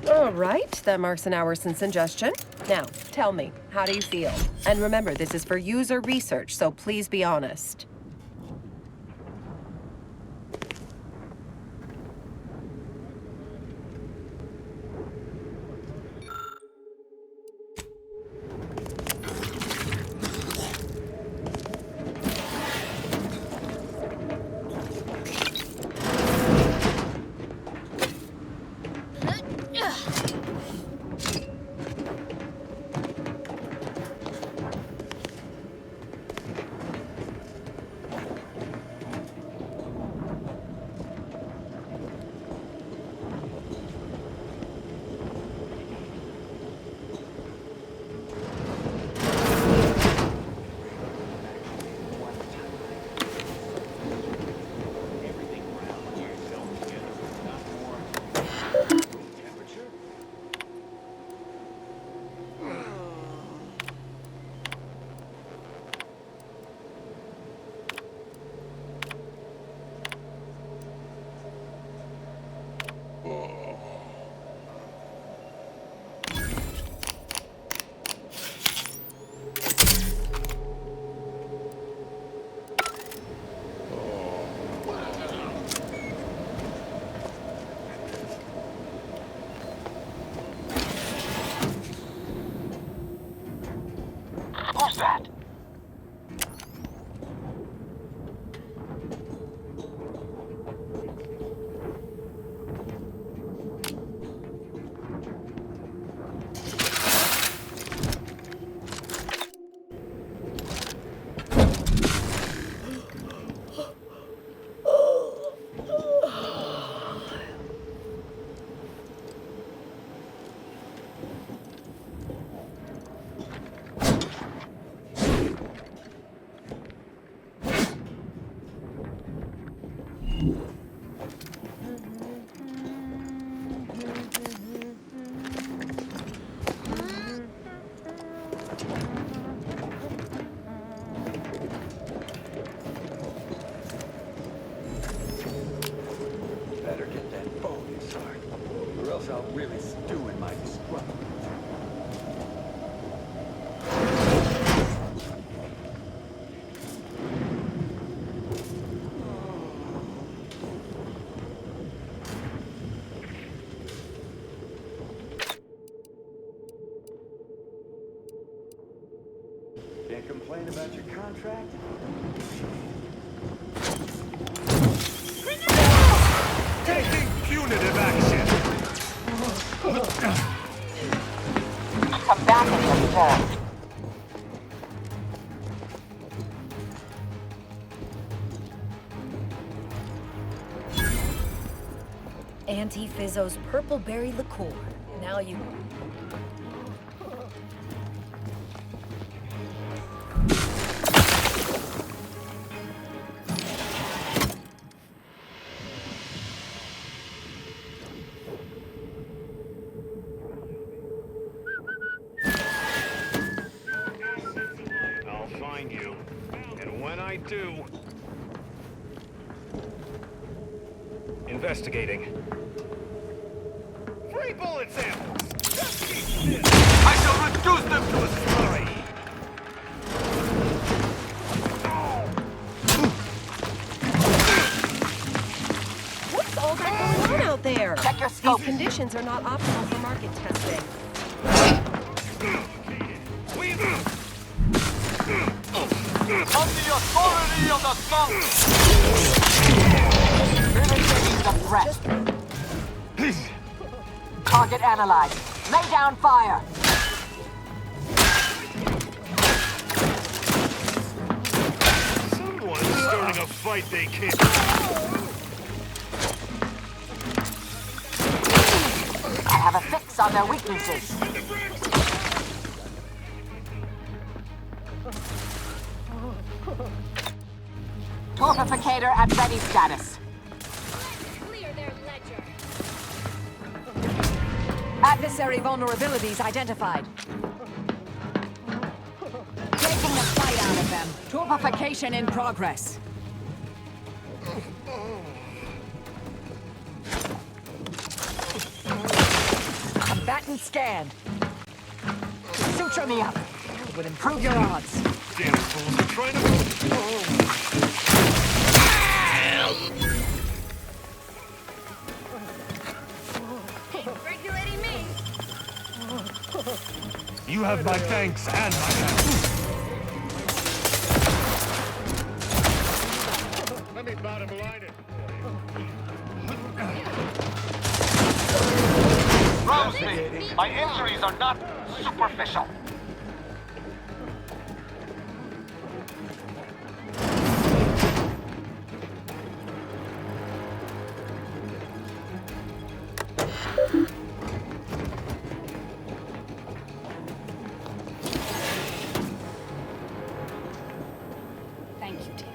[SPEAKER 16] All right, that marks an hour since ingestion. Now, tell me, how do you feel? And remember, this is for user research, so please be honest.
[SPEAKER 21] Who's that?
[SPEAKER 6] complain about your contract?
[SPEAKER 2] Taking punitive action.
[SPEAKER 21] Come back and observe.
[SPEAKER 14] Auntie Fizzo's purple berry liqueur. Now you...
[SPEAKER 13] I'll find you. And when I do... Investigating. Free bullet samples! I shall reduce them to a slurry!
[SPEAKER 16] What's all that going on out there?
[SPEAKER 21] Check your scope.
[SPEAKER 16] These conditions are not optimal for market testing.
[SPEAKER 21] On the authority of the skunk! Eliminating the threat. Target analyzed. Lay down fire.
[SPEAKER 13] Someone's starting a fight they can't...
[SPEAKER 21] I have a fix on their weaknesses. Torpificator at ready status.
[SPEAKER 10] Clear their ledger.
[SPEAKER 22] Adversary vulnerabilities identified. Taking the fight out of them. Torpification in progress. Combatant scanned.
[SPEAKER 21] Suture me up. Would improve your odds.
[SPEAKER 13] Damn fools are trying to...
[SPEAKER 10] Regulating me.
[SPEAKER 2] You have my thanks and my thanks.
[SPEAKER 13] Let me bottom line it.
[SPEAKER 21] Roseby, my injuries are not superficial.
[SPEAKER 22] Thank you, dear.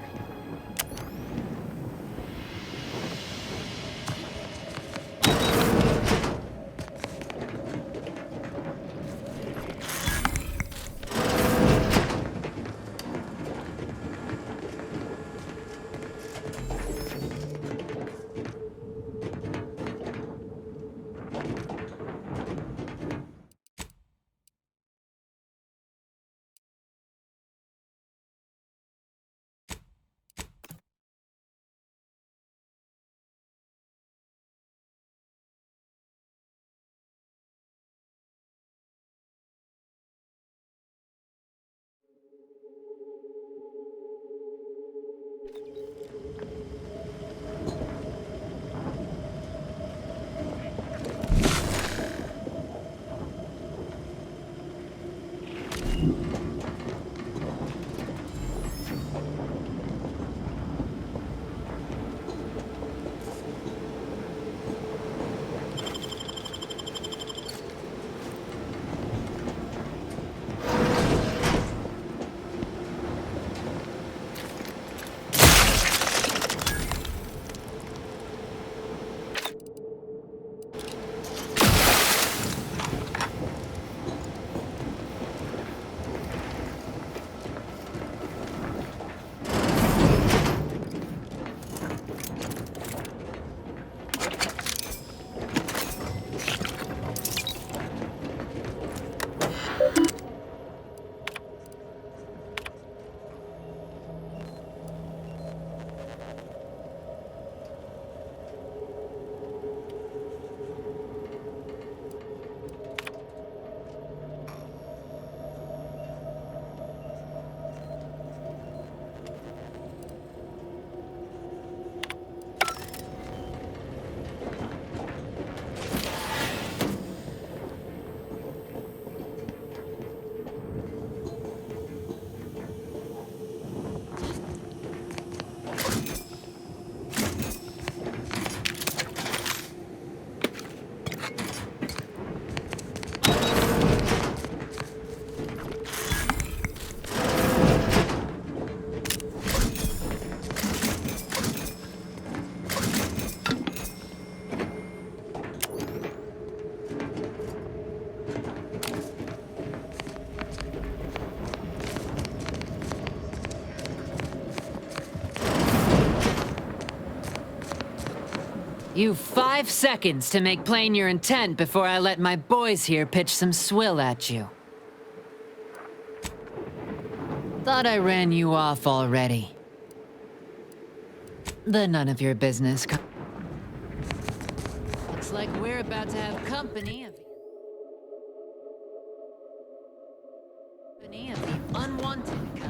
[SPEAKER 11] You've 5 seconds to make plain your intent before I let my boys here pitch some swill at you. Thought I ran you off already. The none of your business. Looks like we're about to have company of the unwanted kind.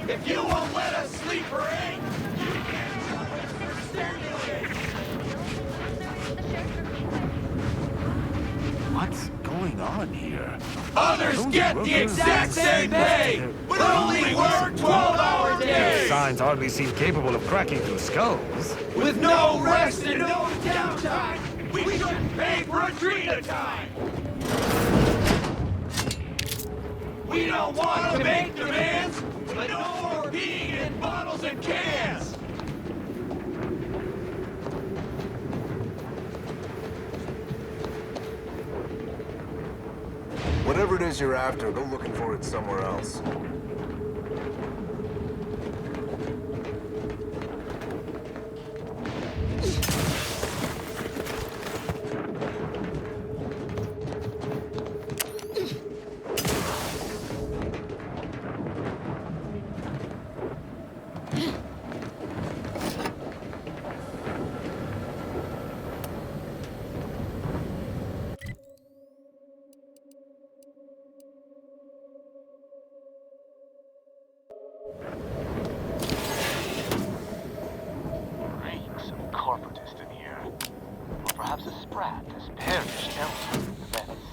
[SPEAKER 13] If you won't let us sleep or eat, you can't tell us
[SPEAKER 2] What's going on here?
[SPEAKER 13] Others
[SPEAKER 2] Those
[SPEAKER 13] get the
[SPEAKER 2] workers
[SPEAKER 13] exact same pay, but only work 12-hour days!
[SPEAKER 2] Signs hardly seem capable of cracking through skulls.
[SPEAKER 13] With no rest and no downtime, we shouldn't pay for a drink at a time! We don't want to make demands, but no more being in bottles and cans!
[SPEAKER 1] Whatever it is you're after, go looking for it somewhere else.
[SPEAKER 6] Corporatist in here. Or perhaps a sprat has perished elsewhere in the vents.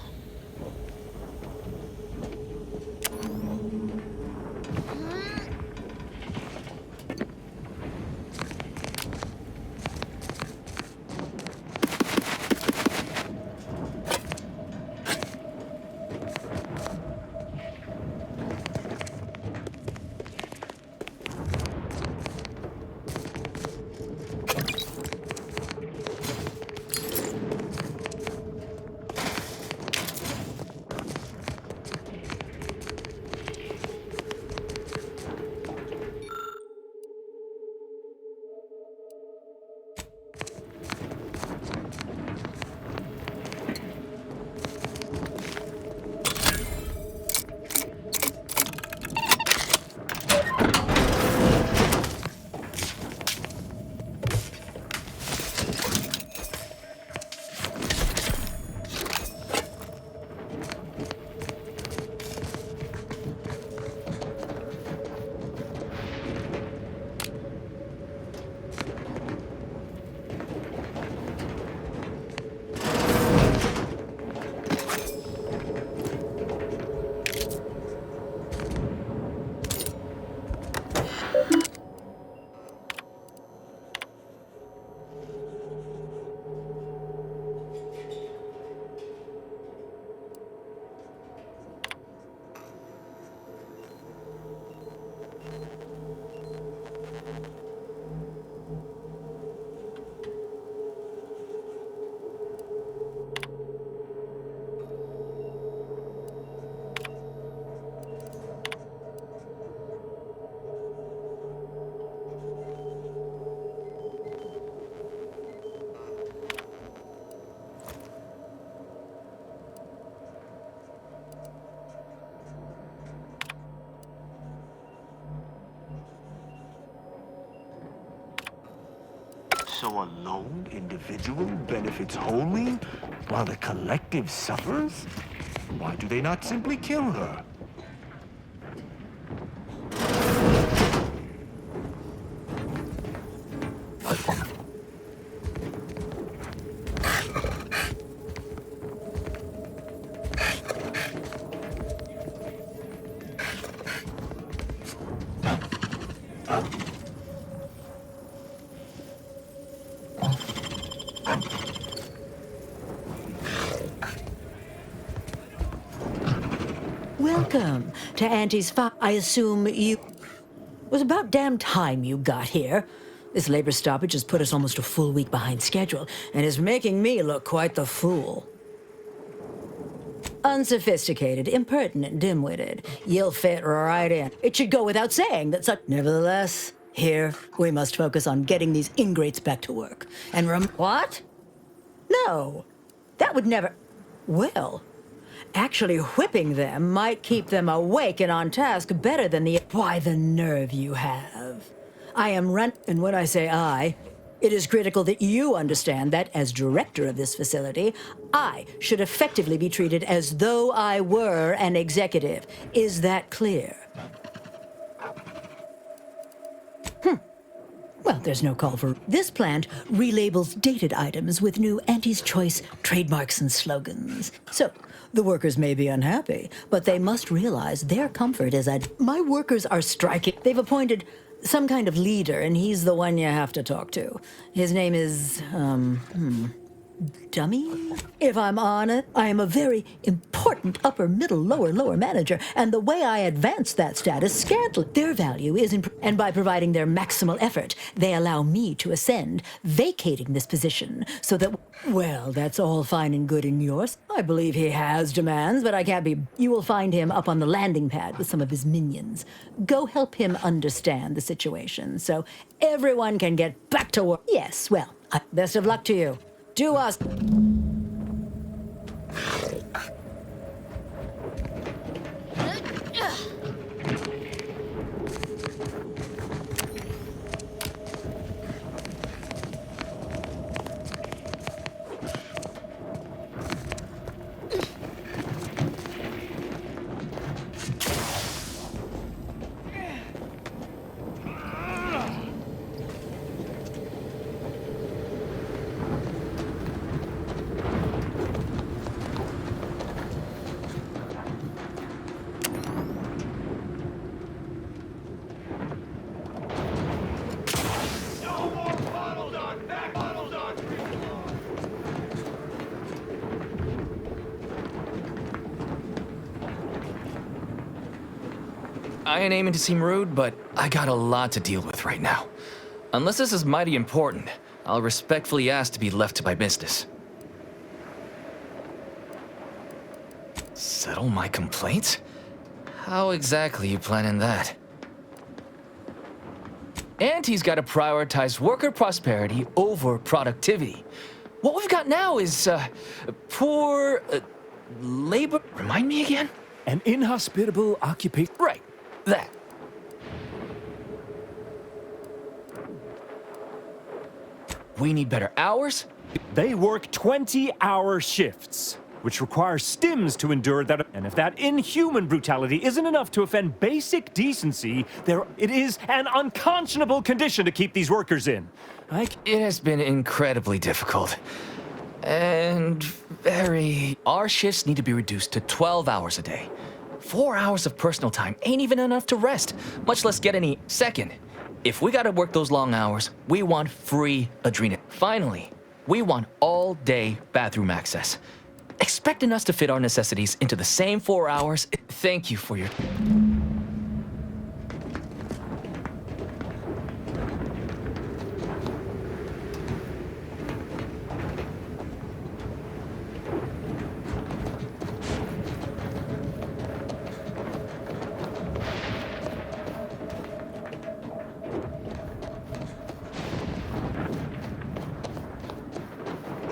[SPEAKER 2] So a lone individual benefits wholly, while the collective suffers? Why do they not simply kill her?
[SPEAKER 17] Welcome to Auntie's farm. I assume you... It was about damn time you got here. This labor stoppage has put us almost a full week behind schedule and is making me look quite the fool. Unsophisticated, impertinent, dim-witted. You'll fit right in. It should go without saying that such... Nevertheless, here, we must focus on getting these ingrates back to work. And What? No, that would never... Well... Actually, whipping them might keep them awake and on task better than the... Why, the nerve you have. I am and when I say I, it is critical that you understand that, as director of this facility, I should effectively be treated as though I were an executive. Is that clear? Well, there's no call for... This plant relabels dated items with new Auntie's Choice trademarks and slogans. So, the workers may be unhappy, but they must realize their comfort is My workers are striking. They've appointed some kind of leader, and he's the one you have to talk to. His name is, Dummy? If I'm honest, I am a very important upper, middle, lower manager, and the way I advance that status scantily. Their value is and by providing their maximal effort, they allow me to ascend, vacating this position, so that... Well, that's all fine and good in yours. I believe he has demands, but I can't be... You will find him up on the landing pad with some of his minions. Go help him understand the situation, so everyone can get back to work. Yes, well, best of luck to you. Do us.
[SPEAKER 18] I ain't aiming to seem rude, but I got a lot to deal with right now. Unless this is mighty important, I'll respectfully ask to be left to my business. Settle my complaints? How exactly you planning that? Auntie's got to prioritize worker prosperity over productivity. What we've got now is, poor... labor... Remind me again?
[SPEAKER 19] An inhospitable occupation.
[SPEAKER 18] Right. That. We need better hours?
[SPEAKER 19] They work 20-hour shifts, which requires stims to endure that. And if that inhuman brutality isn't enough to offend basic decency, it is an unconscionable condition to keep these workers in.
[SPEAKER 18] It has been incredibly difficult. And very... Our shifts need to be reduced to 12 hours a day. 4 hours of personal time ain't even enough to rest, much less get any... Second, if we gotta work those long hours, we want free adrenal. Finally, we want all-day bathroom access. Expecting us to fit our necessities into the same 4 hours... Thank you for your...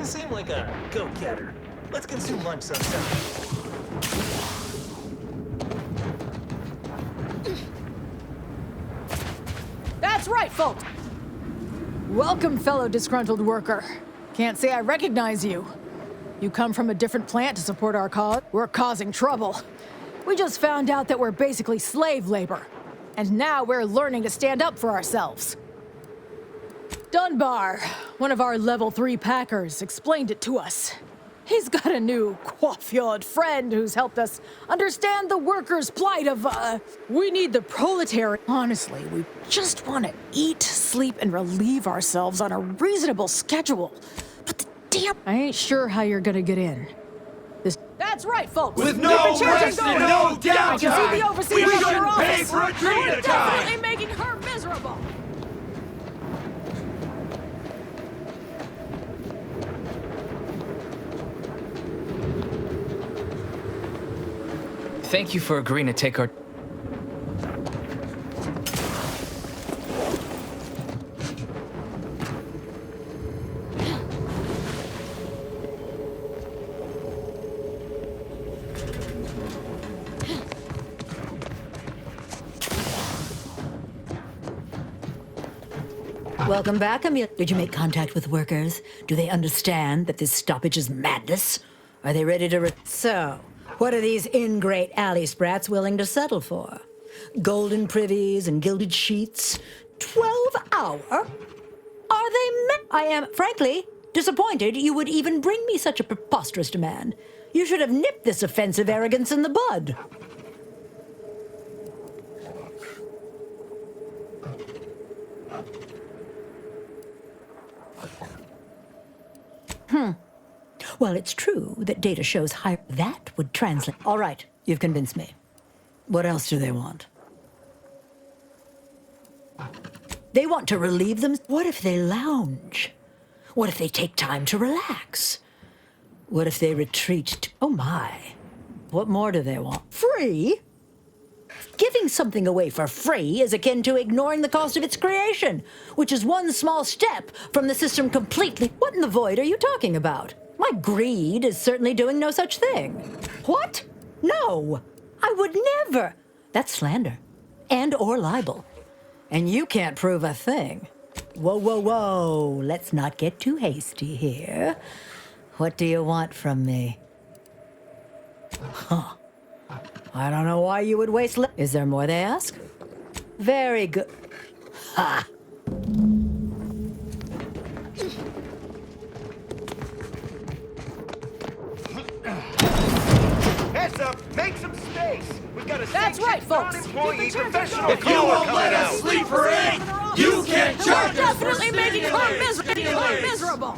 [SPEAKER 20] Seem like a go-getter. Let's consume lunch sometime.
[SPEAKER 14] That's right, folks.
[SPEAKER 3] Welcome, fellow disgruntled worker. Can't say I recognize you. You come from a different plant to support our cause? We're causing trouble. We just found out that we're basically slave labor. And now we're learning to stand up for ourselves. Dunbar, one of our level 3 packers, explained it to us. He's got a new coiffeured friend who's helped us understand the workers' plight of, we need the proletariat. Honestly, we just want to eat, sleep, and relieve ourselves on a reasonable schedule. But the damn... I ain't sure how you're gonna get in. That's right, folks!
[SPEAKER 13] With no rest and no downtime!
[SPEAKER 3] I can see the overseer
[SPEAKER 13] We
[SPEAKER 3] of your
[SPEAKER 13] couldn't pay
[SPEAKER 3] office!
[SPEAKER 13] for a drink
[SPEAKER 3] You're
[SPEAKER 13] at a time!
[SPEAKER 3] definitely making her miserable!
[SPEAKER 18] Thank you for agreeing to take our...
[SPEAKER 17] Welcome back, Amelia. Did you make contact with workers? Do they understand that this stoppage is madness? Are they ready to So, what are these ingrate alley sprats willing to settle for? Golden privies and gilded sheets? 12-hour? Are they I am, frankly, disappointed you would even bring me such a preposterous demand. You should have nipped this offensive arrogance in the bud. Well, it's true that data shows high... That would translate... All right, you've convinced me. What else do they want? They want to relieve them... What if they lounge? What if they take time to relax? What if they retreat to... Oh, my. What more do they want? Free? Giving something away for free is akin to ignoring the cost of its creation, which is one small step from the system completely... What in the void are you talking about? My greed is certainly doing no such thing. What? No, I would never. That's slander and or libel. And you can't prove a thing. Whoa, whoa, whoa. Let's not get too hasty here. What do you want from me? Huh. I don't know why you would waste Is there more they ask? Very good. Ha!
[SPEAKER 13] Heads up! Make some space! We've got a
[SPEAKER 3] That's right, folks!
[SPEAKER 13] employee professional if you won't let us sleep for 8, you can't charge
[SPEAKER 3] We're
[SPEAKER 13] us for
[SPEAKER 3] definitely making her miserable!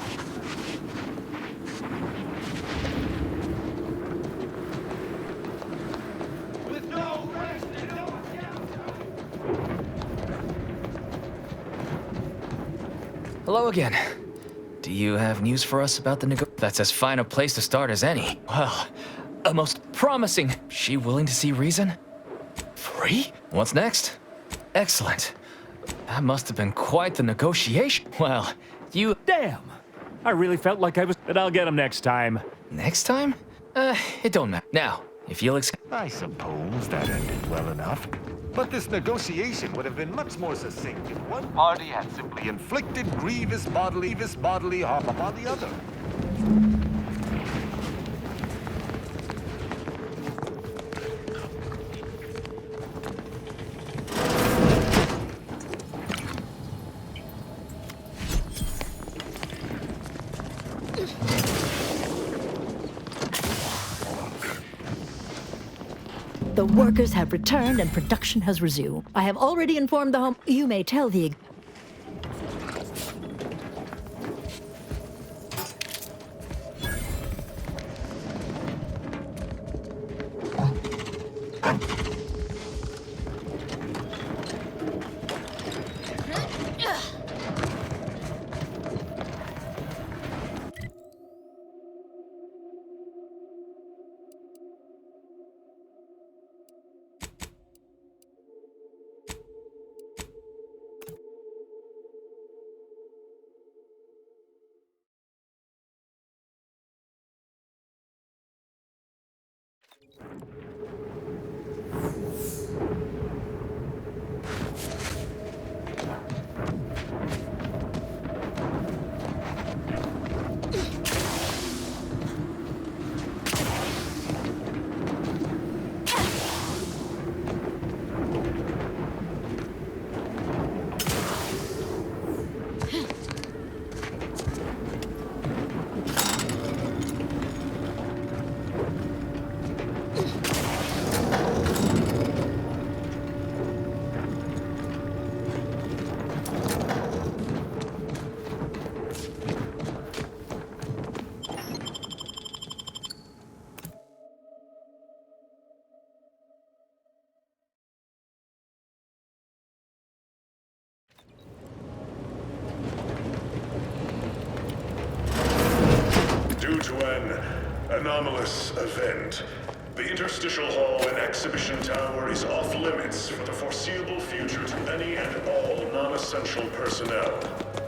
[SPEAKER 18] Hello again. Do you have news for us about the That's as fine a place to start as any. Well, a most promising... She willing to see reason? Free? What's next? Excellent. That must have been quite the negotiation. Well, you...
[SPEAKER 19] Damn! I really felt like I was... But I'll get him next time.
[SPEAKER 18] Next time? It don't matter. Now, if you'll
[SPEAKER 2] I suppose that ended well enough. But this negotiation would have been much more succinct if one party had simply inflicted grievous bodily harm upon the other.
[SPEAKER 4] The workers have returned and production has resumed. I have already informed the home. You may tell the...
[SPEAKER 5] Anomalous event. The interstitial hall in Exhibition Tower is off limits for the foreseeable future to any and all non-essential personnel.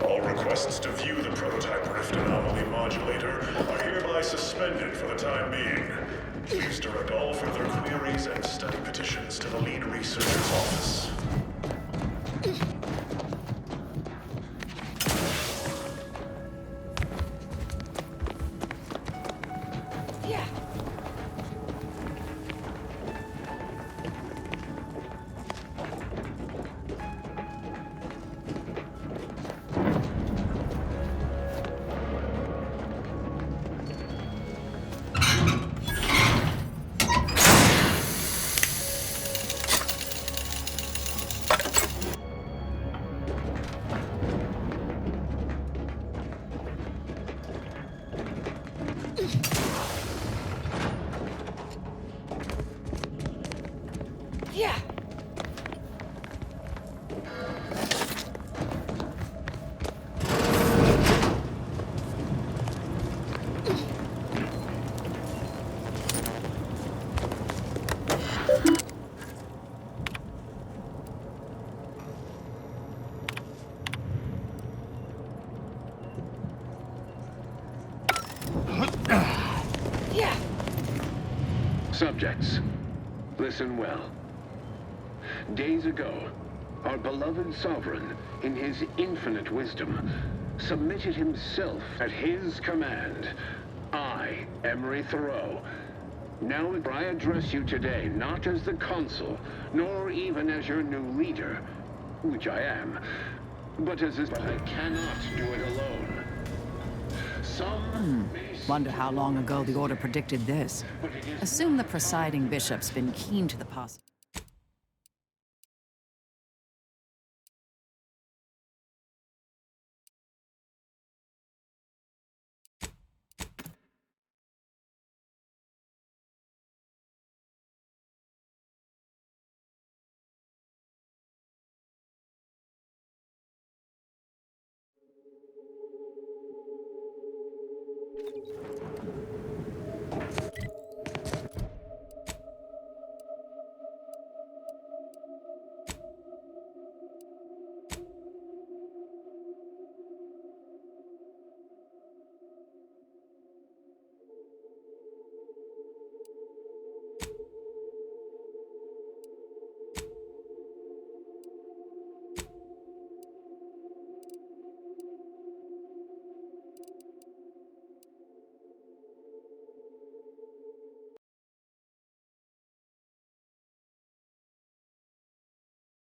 [SPEAKER 5] All requests to view the prototype rift anomaly modulator are hereby suspended for the time being. Please direct all further queries and study petitions to the lead researcher's office.
[SPEAKER 9] Subjects, listen well. Days ago, our beloved sovereign, in his infinite wisdom, submitted himself at his command. I, Emery Thoreau, now I address you today not as the consul, nor even as your new leader, which I am, but as but I cannot do it alone. Some
[SPEAKER 22] Wonder how long ago the Order predicted this. Assume the presiding bishop's been keen to the possibility.